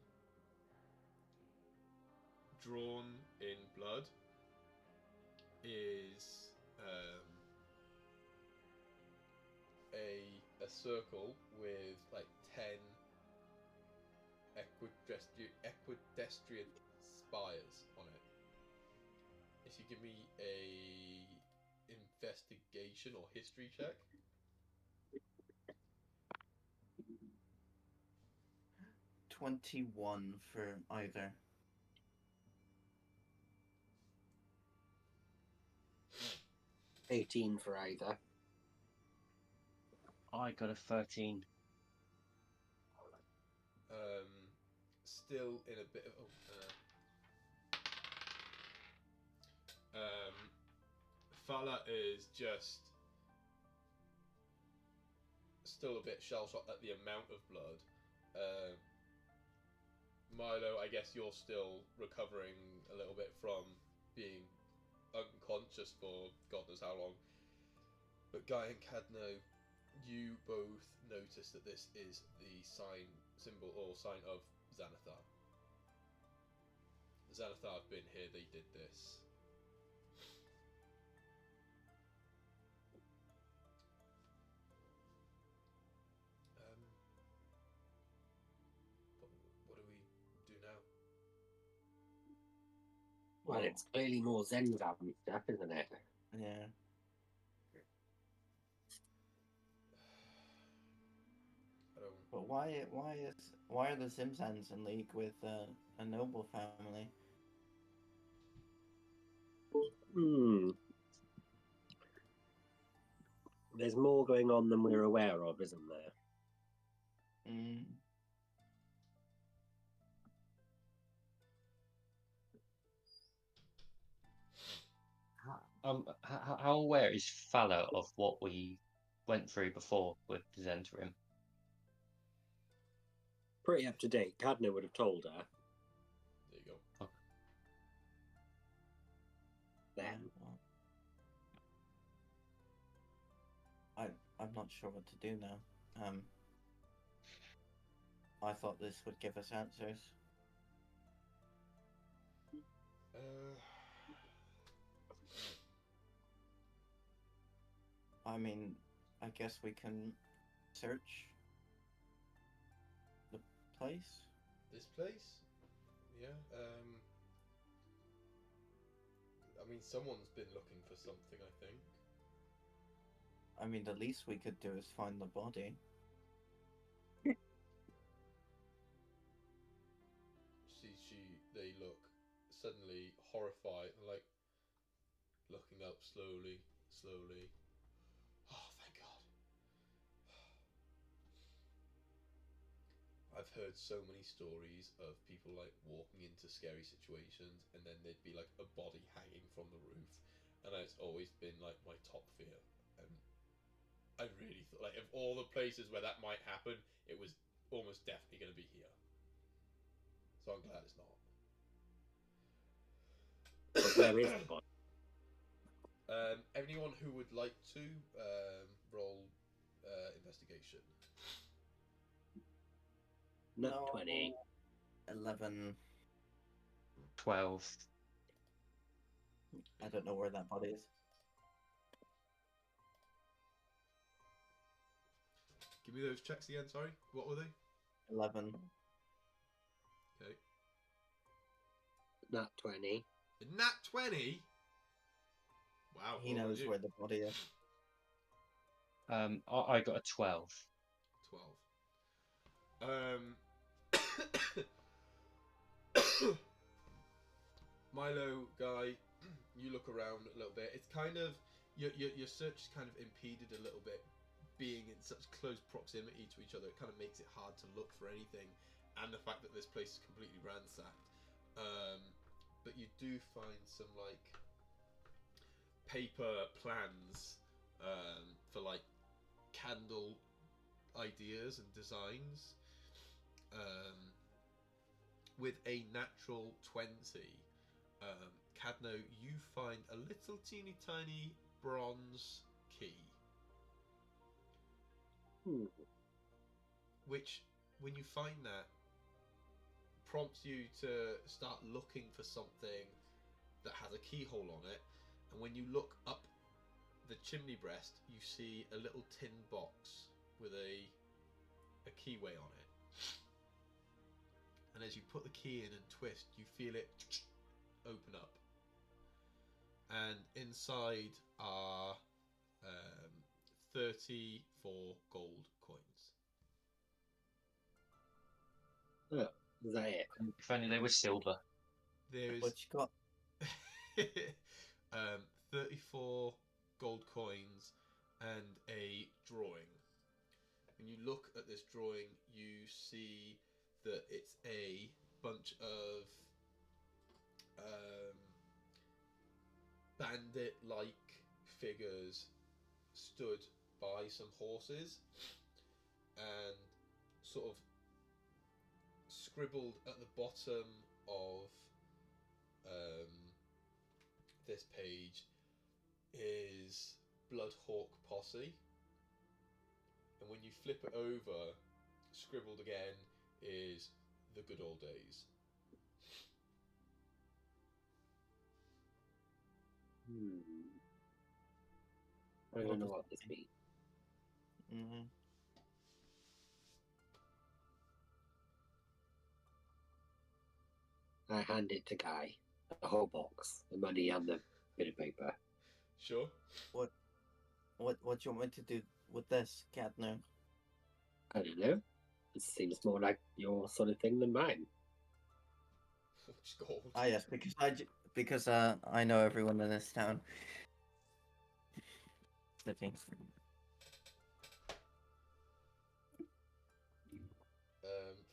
drawn in blood, is a circle with like 10 equidestrian spires on it. If you give me a investigation or history check. 21 for either. $18 for either. I got a 13. Still in a bit of Fala is just still a bit shell-shocked at the amount of blood. Milo, I guess you're still recovering a little bit from being unconscious for God knows how long. But Guy and Cadno, you both notice that this is the symbol or sign of Xanathar. Xanathar have been here, they did this. What do we do now? Well, it's clearly more Zen Valley stuff, isn't it? Yeah. But why are the Simpsons in league with a noble family? There's more going on than we're aware of, isn't there? How aware is Fala of what we went through before with the Zentrim? Pretty up to date. Cadno would have told her. There you go. Okay. Then. Well, I'm not sure what to do now. I thought this would give us answers. I mean, I guess we can search the place. This place? Yeah. I mean, someone's been looking for something, I think. I mean, the least we could do is find the body. They look suddenly horrified and like looking up slowly. Oh, I've heard so many stories of people like walking into scary situations and then there'd be like a body hanging from the roof, and it's always been like my top fear. And I really thought, like, of all the places where that might happen, it was almost definitely going to be here. So I'm glad it's not. But where is the body? Anyone who would like to roll investigation. Not No, 20. 11. 12. I don't know where that body is. Give me those checks again, sorry. What were they? 11. Okay. Not 20. Nat 20? Wow. He well done knows you. where the body is. I got a 12. 12. Milo guy, you look around a little bit. It's kind of your search is kind of impeded a little bit, being in such close proximity to each other. It kind of makes it hard to look for anything, and the fact that this place is completely ransacked. But you do find some like paper plans for like candle ideas and designs. With a natural 20, Cadno, you find a little teeny tiny bronze key. Which, when you find that, prompts you to start looking for something that has a keyhole on it. And when you look up the chimney breast, you see a little tin box with a keyway on it. And as you put the key in and twist, you feel it open up. And inside are 34 gold coins. Oh, is that it? If only they were silver. There's What you got? 34 gold coins and a drawing. When you look at this drawing, you see that it's a bunch of bandit-like figures stood by some horses, and sort of scribbled at the bottom of this page is Bloodhawk Posse. And when you flip it over, scribbled again is the good old days. I don't know what this means. Mm-hmm. I hand it to Guy. The whole box, the money and the bit of paper. Sure. What do you want me to do with this, Cadno? I don't know. It seems more like your sort of thing than mine. Which gold? Ah, yes, because I know everyone in this town. Sniffing.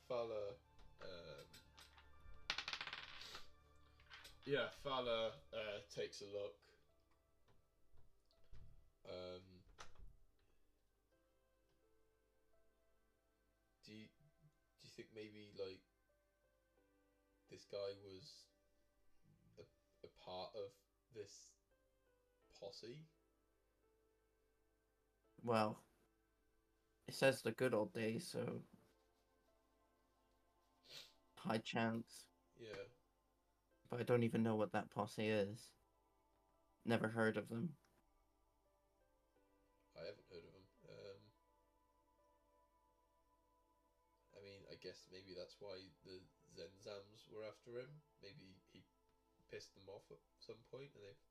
Fala. Yeah, Fala takes a look. Do you think maybe like this guy was a part of this posse? Well, it says the good old days, so high chance. Yeah. But I don't even know what that posse is. Never heard of them. I haven't heard of him. I mean, I guess maybe that's why the Zenzams were after him. Maybe he pissed them off at some point and they've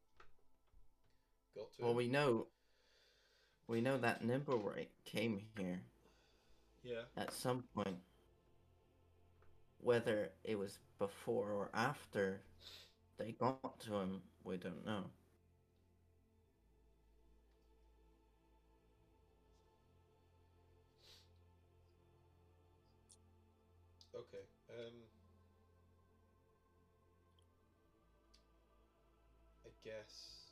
got to Well, him. we know that Nimblewright came here Yeah. at some point. Whether it was before or after they got to him, we don't know. guess.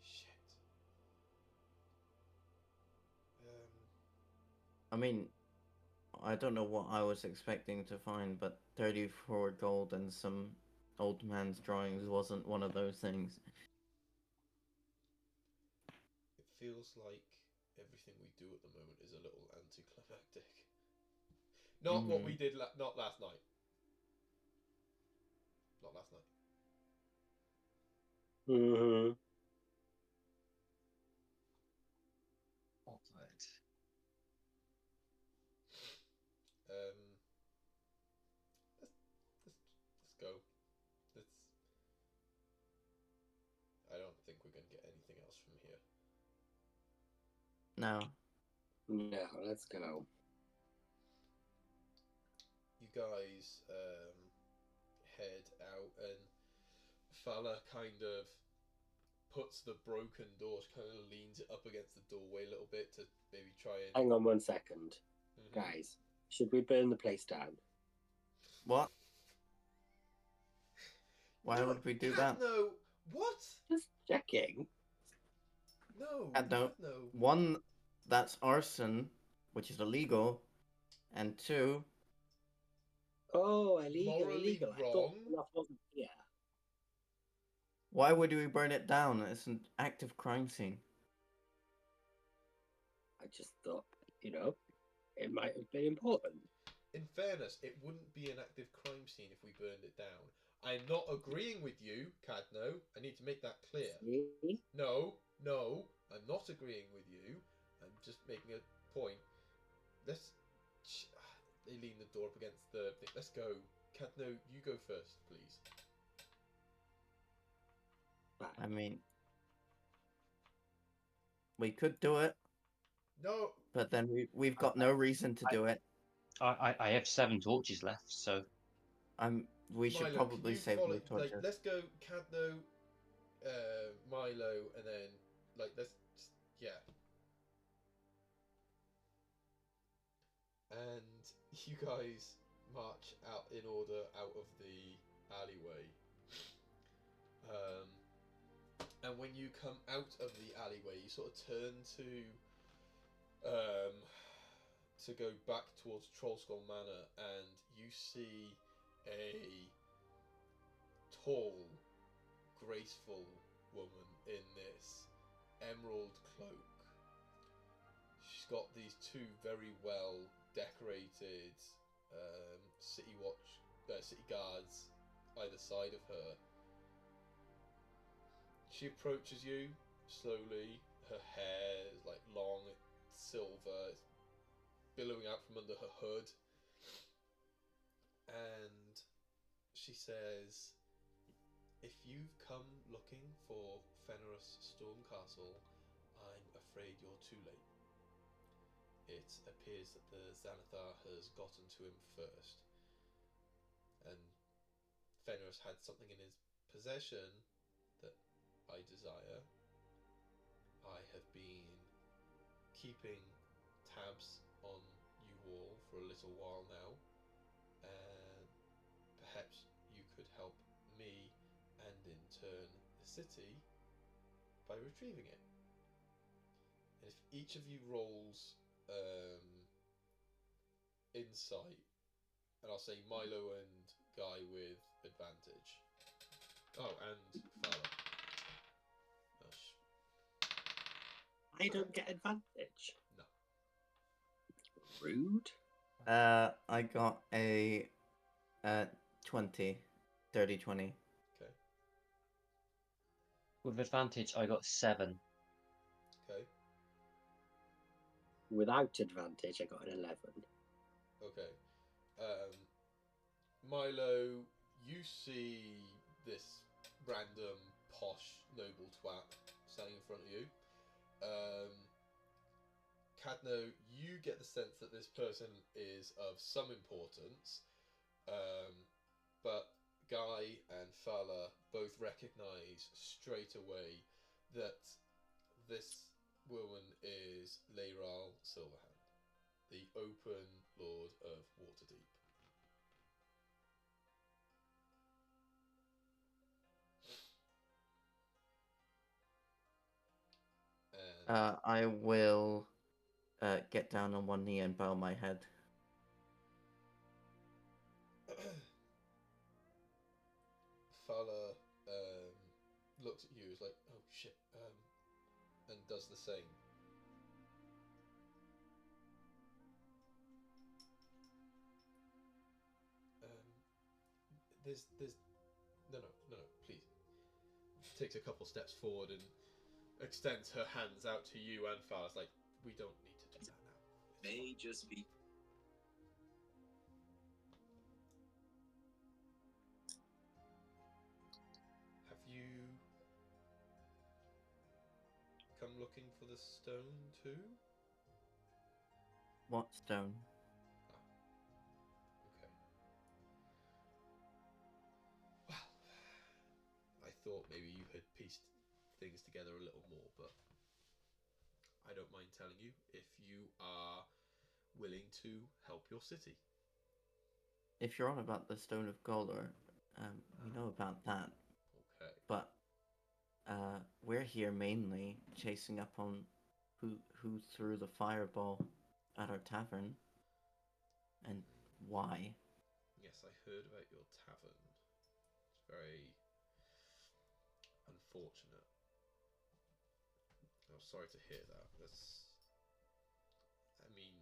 Shit. I mean, I don't know what I was expecting to find, but 34 gold and some old man's drawings wasn't one of those things. It feels like everything we do at the moment is a little anticlimactic. Not what we did. Not last night. Not last night. Mm-hmm. Alright. Let's go. Let's. I don't think we're gonna get anything else from here. No. No, let's go. You guys head out, and Fala kind of puts the broken door, kind of leans it up against the doorway a little bit to maybe try and. Hang on 1 second. Guys, should we burn the place down? What? Why would we do that? No. What? Just checking. No. No. No. One, that's arson, which is illegal, and two, Oh, illegal, Morally illegal. I thought wrong. that wasn't here. why would we burn it down? It's an active crime scene. I just thought, it might have been important. In fairness, it wouldn't be an active crime scene if we burned it down. I'm not agreeing with you, Cadno. I need to make that clear. See? No, I'm not agreeing with you. I'm just making a point. Let's. They lean the door up against the thing. Let's go. Cadno, you go first, please. Right. I mean, we could do it, No. but then we've got no reason to do it. I have 7 torches left, so We should Milo, probably can you save follow, the torches. like, let's go Cadno, Milo, and then let's yeah. And you guys march out in order out of the alleyway. And when you come out of the alleyway, you sort of turn to go back towards Trollskull Manor, and you see a tall, graceful woman in this emerald cloak. She's got these 2 very well decorated city guards either side of her. She approaches you slowly. Her hair is like long, silver, it's billowing out from under her hood, and she says, "If you've come looking for Fenris Stormcastle, I'm afraid you're too late. It appears that the Xanathar has gotten to him first, and Fenris had something in his possession that I desire. I have been keeping tabs on you all for a little while now, and perhaps you could help me and in turn the city by retrieving it. And if each of you rolls insight, and I'll say Milo and Guy with advantage. Oh, and Fala. I don't get advantage. No. Rude. I got a 20, 30, 20. Okay. with advantage I got 7. Okay. Without advantage, I got an 11. Okay. Milo, you see this random posh noble twat standing in front of you. Cadno, you get the sense that this person is of some importance, but Guy and Fala both recognise straight away that this woman is Leiral Silverhand, the open lord of Waterdeep. I will get down on one knee and bow my head. Fala looks at you, is like, oh shit, and does the same. There's no, please. She takes a couple steps forward and extends her hands out to you and Fala's like, we don't need to do that now. May just be. Have you come looking for the stone too? What stone? Okay. Well, I thought maybe you had pieced things together a little more, but I don't mind telling you if you are willing to help your city. If you're on about the Stone of Golor, we know about that. Okay. But we're here mainly chasing up on who threw the fireball at our tavern and why. Yes, I heard about your tavern. It's very unfortunate. I'm sorry to hear that. I mean,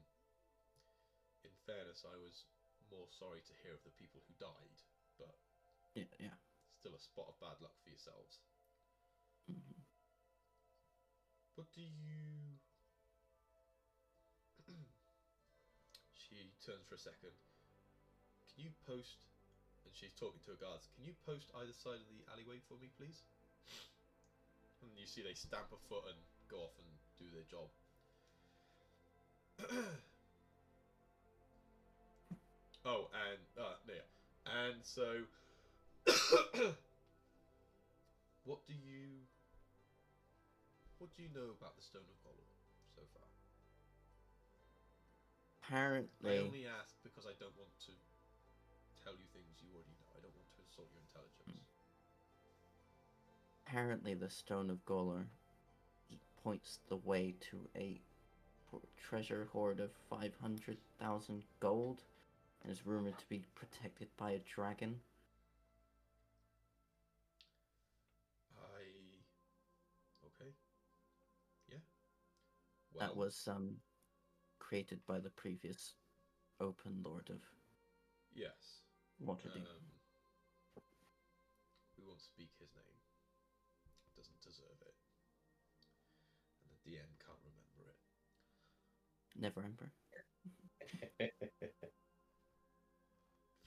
in fairness, I was more sorry to hear of the people who died, but Yeah. still a spot of bad luck for yourselves. Mm-hmm. What do you... She turns for a second. Can you post... And she's talking to her guards. Can you post either side of the alleyway for me, please? And you see they stamp a foot and go off and do their job. Oh, and... yeah. And so... What do you know about the Stone of Golem so far? Apparently, I only ask because I don't want to tell you things you already know. I don't want to insult your intelligence. apparently the Stone of Golor points the way to a treasure hoard of 500,000 gold and is rumored to be protected by a dragon. Okay. Yeah. Well, That was created by the previous Open Lord of yes. Waterdeep. We won't speak his name. Doesn't deserve it. And the DM can't remember it. Never Ember.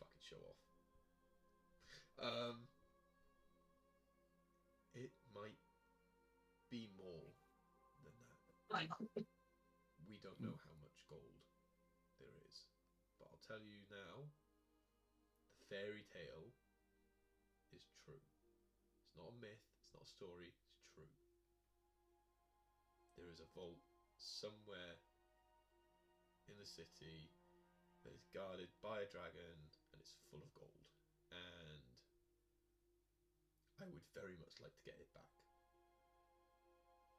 Fucking show off. It might be more than that. We don't know how much gold there is. But I'll tell you now, the fairy tale is true. It's not a myth, it's not a story, it's true. There is a vault somewhere in the city that is guarded by a dragon and it's full of gold. And I would very much like to get it back.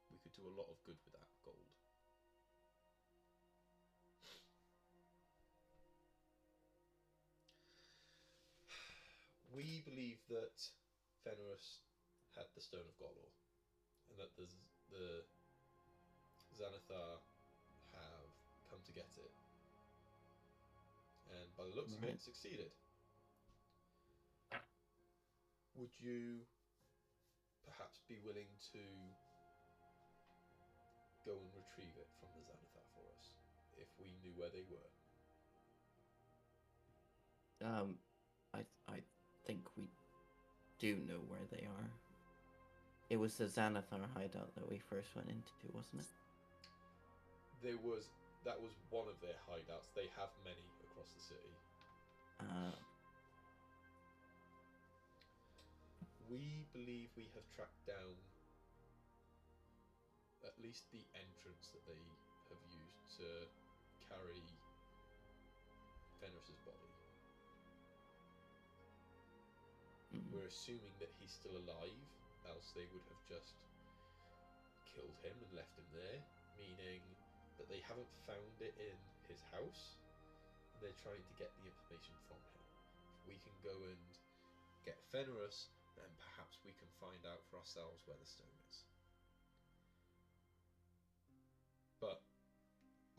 We could do a lot of good with that gold. We believe that Fenris had the Stone of Golor, and that the Xanathar have come to get it. And by the looks of it, succeeded. Would you perhaps be willing to go and retrieve it from the Xanathar for us, if we knew where they were? I think we do know where they are. It was the Xanathar hideout that we first went into, wasn't it? That was one of their hideouts. They have many across the city. We believe we have tracked down at least the entrance that they have used to carry Fenris's body. Mm-hmm. We're assuming that he's still alive, else they would have just killed him and left him there, meaning that they haven't found it in his house. They're trying to get the information from him. If we can go and get Fenris, then perhaps we can find out for ourselves where the stone is. But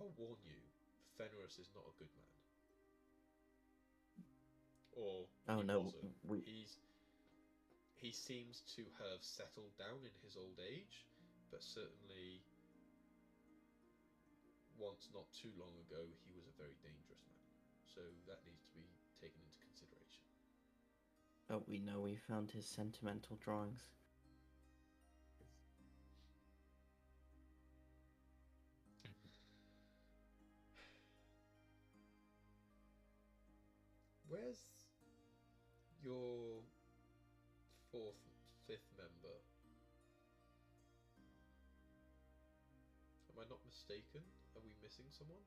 I'll warn you, Fenris is not a good man. Or Oh he no, wasn't. we He seems to have settled down in his old age, but certainly once not too long ago he was a very dangerous man. So that needs to be taken into consideration. oh we know we found his sentimental drawings. Where's your fifth member? Am I not mistaken? Are we missing someone?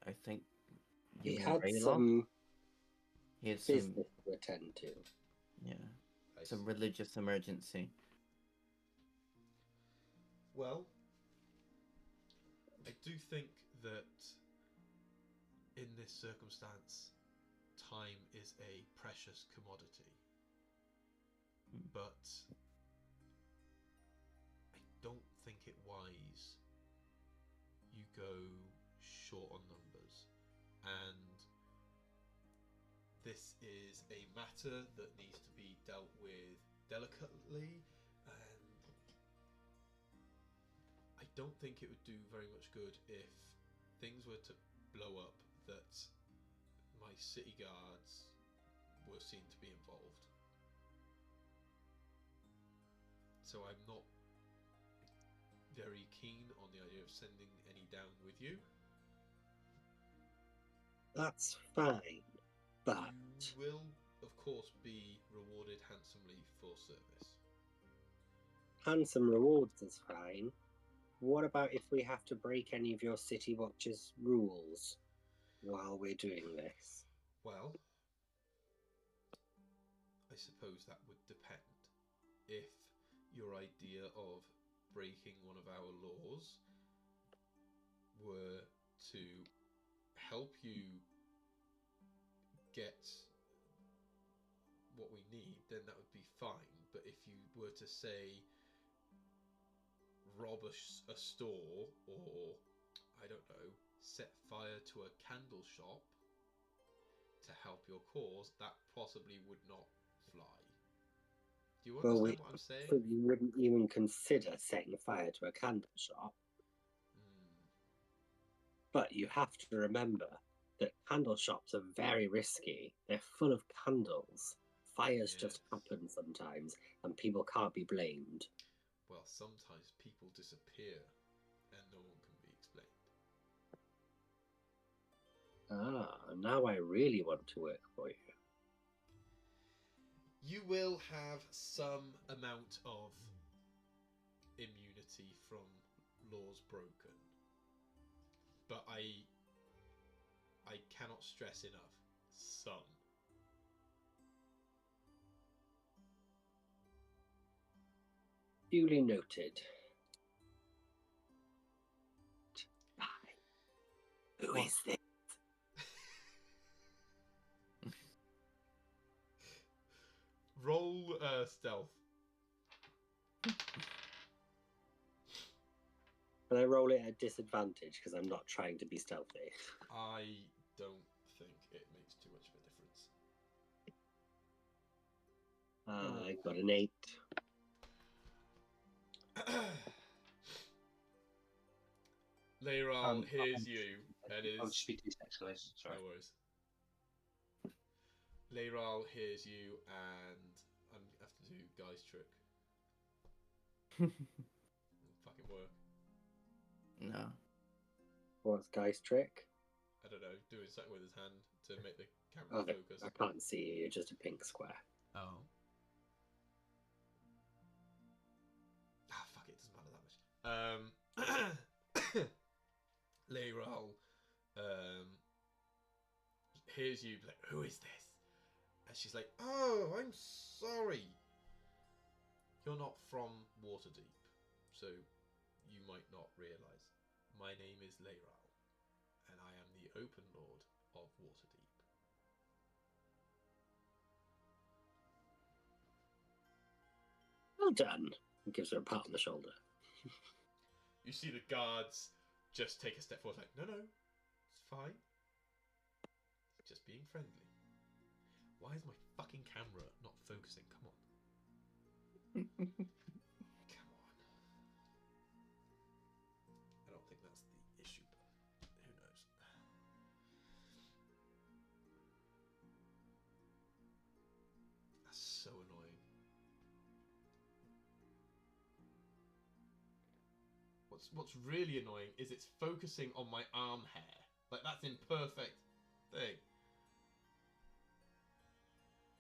I think He you mean had Raylock? some He had some, business to attend to. yeah, I some see. religious emergency. Well, I do think that in this circumstance, time is a precious commodity. But I don't think it wise you go short on numbers. And this is a matter that needs to be dealt with delicately, and I don't think it would do very much good if things were to blow up that my city guards were seen to be involved. So I'm not very keen on the idea of sending any down with you. That's fine, but You will, of course, be rewarded handsomely for service. handsome rewards is fine. What about if we have to break any of your City Watch's rules while we're doing this? Well, I suppose that would depend. If your idea of breaking one of our laws were to help you get what we need, then that would be fine. But if you were to say rob a store, or I don't know, set fire to a candle shop to help your cause, that possibly would not fly. Do you Well, understand we what I'm saying? absolutely wouldn't even consider setting fire to a candle shop. But you have to remember that candle shops are very risky. They're full of candles. Fires just Yes. happen sometimes, and people can't be blamed. Well, sometimes people disappear and no one can be explained. Now I really want to work for you. You will have some amount of immunity from laws broken, but I cannot stress enough, some. Duly noted. Who is this? Roll stealth. Can I roll it at disadvantage because I'm not trying to be stealthy? I don't think it makes too much of a difference. I got an 8. Leiral hears you and I'll is... just be 2 seconds, guys. Sorry. No worries. Leiral hears you and I have to do Guy's trick. Fucking work. No. What's Guy's trick? I don't know, doing something with his hand to make the camera Oh, focus. I can't see you. You're just a pink square. Oh. Ah, fuck it, doesn't matter that much. Leiral hears you like, who is this? And she's like, oh, I'm sorry. You're not from Waterdeep, so you might not realise. My name is Leiral, and I am the Open Lord of Waterdeep. Well done. He gives her a pat on the shoulder. You see the guards just take a step forward, like, no, it's fine. It's just being friendly. Why is my fucking camera not focusing? Come on. Come on. I don't think that's the issue, but who knows? That's so annoying. What's really annoying is it's focusing on my arm hair. Like, that's in perfect thing.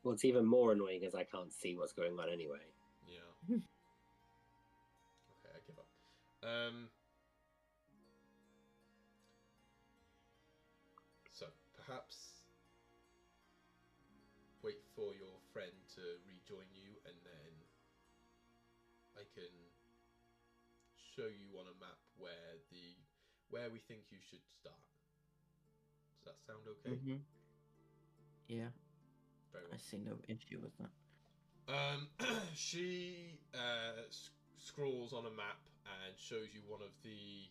Well, it's even more annoying as I can't see what's going on anyway. Yeah. Okay, I give up. So, perhaps wait for your friend to rejoin you, and then I can show you on a map where we think you should start. Does that sound okay? Mm-hmm. Yeah, Very I well. see no issue with that. She scrawls on a map and shows you one of the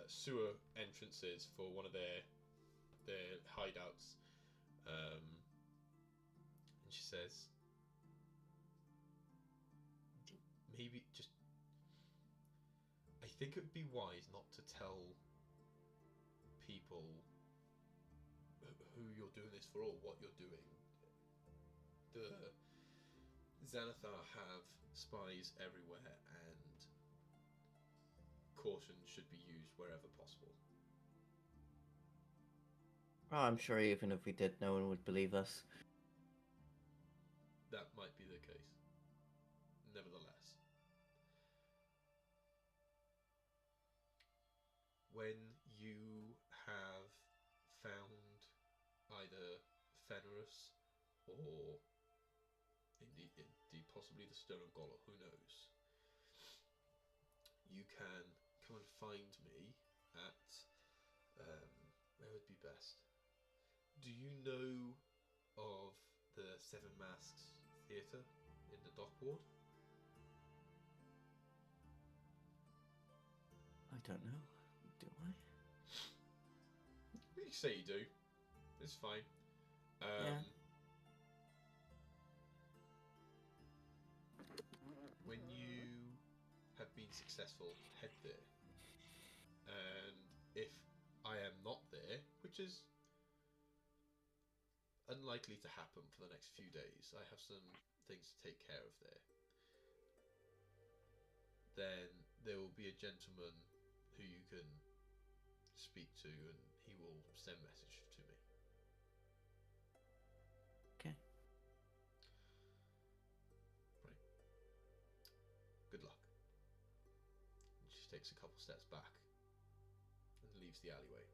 sewer entrances for one of their hideouts. And she says, maybe just, I think it would be wise not to tell people who you're doing this for or what you're doing. The Xanathar have spies everywhere, and caution should be used wherever possible. Oh, I'm sure even if we did, no one would believe us. That might be the case. Nevertheless, when you have found either Fenris or indeed possibly the Stone of Gollum, who knows, you can come and find me at where would be best? Do you know of the Seven Masks Theatre in the Dock Ward? I don't know. Do I? You can say you do. It's fine. Yeah. When you have been successful, head there. And if I am not there, which is unlikely to happen for the next few days, I have some things to take care of there, then there will be a gentleman who you can speak to, and he will send a message to me. Okay. Right. Good luck. And she takes a couple steps back and leaves the alleyway.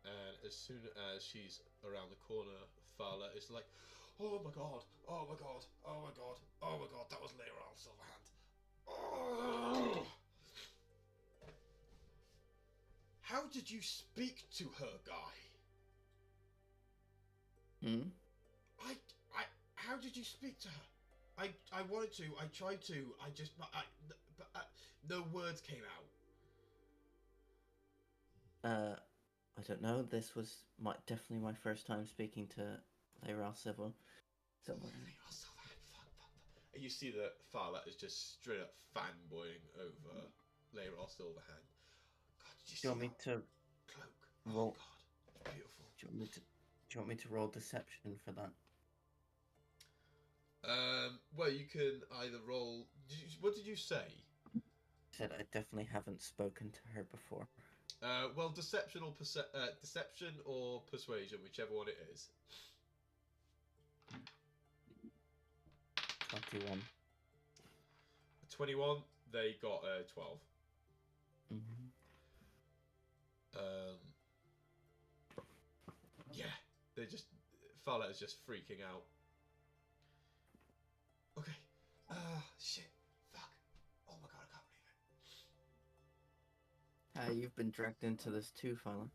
And as soon as she's around the corner, Fala is like, oh my god, oh my god, oh my god, oh my god, that was Leiral Silverhand. Oh! How did you speak to her, guy? How did you speak to her? I wanted to, I tried to, but no words came out. I don't know. This was definitely my first time speaking to Leiral Silverhand. And you see that Fala is just straight up fanboying over Leiral Silverhand. God, did you see want me that to cloak? roll? Oh god, beautiful. Do you want me to roll deception for that? Well, you can either roll. What did you say? I said I definitely haven't spoken to her before. Well, deception or persuasion, whichever one it is. 21. 21. They got 12. Mm-hmm. Yeah, they just Fala is just freaking out. Shit. Fuck. Oh my god, I can't believe it. You've been dragged into this too, Phylum.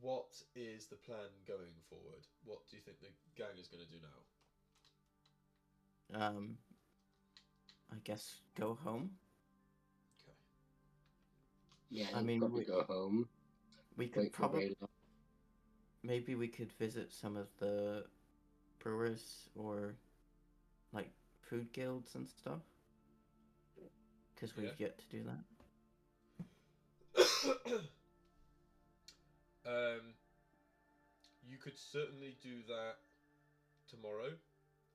What is the plan going forward? What do you think the gang is going to do now? I guess go home. Okay. Yeah, I I'd mean, probably go home. We could Wait for probably Raylock. maybe we could visit some of the brewers or like food guilds and stuff. Because Yeah. we've yet to do that. You could certainly do that tomorrow.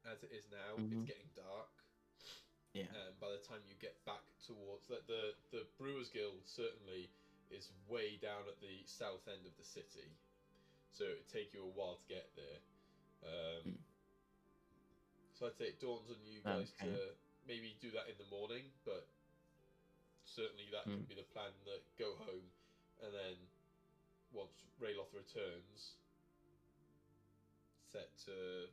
As it is now, it's Mhm. getting dark. Yeah. By the time you get back towards the Brewers Guild, certainly is way down at the south end of the city, so it'd take you a while to get there. So I'd say it dawns on you guys to maybe do that in the morning, but certainly that can be the plan. That go home, and then once Rayloth returns, set to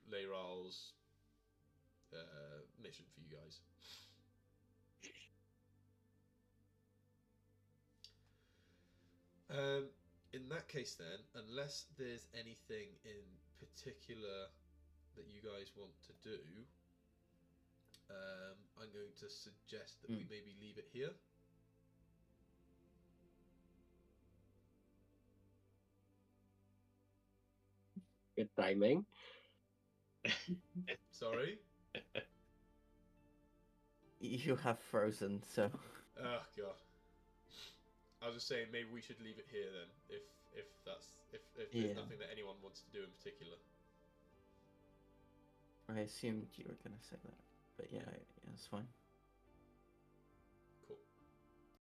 Leyral's mission for you guys. In that case, then, unless there's anything in particular that you guys want to do, I'm going to suggest that we maybe leave it here. Good timing. Sorry? You have frozen, so. Oh god. I was just saying maybe we should leave it here then, if there's nothing that anyone wants to do in particular. I assumed you were gonna say that, but yeah, it's fine.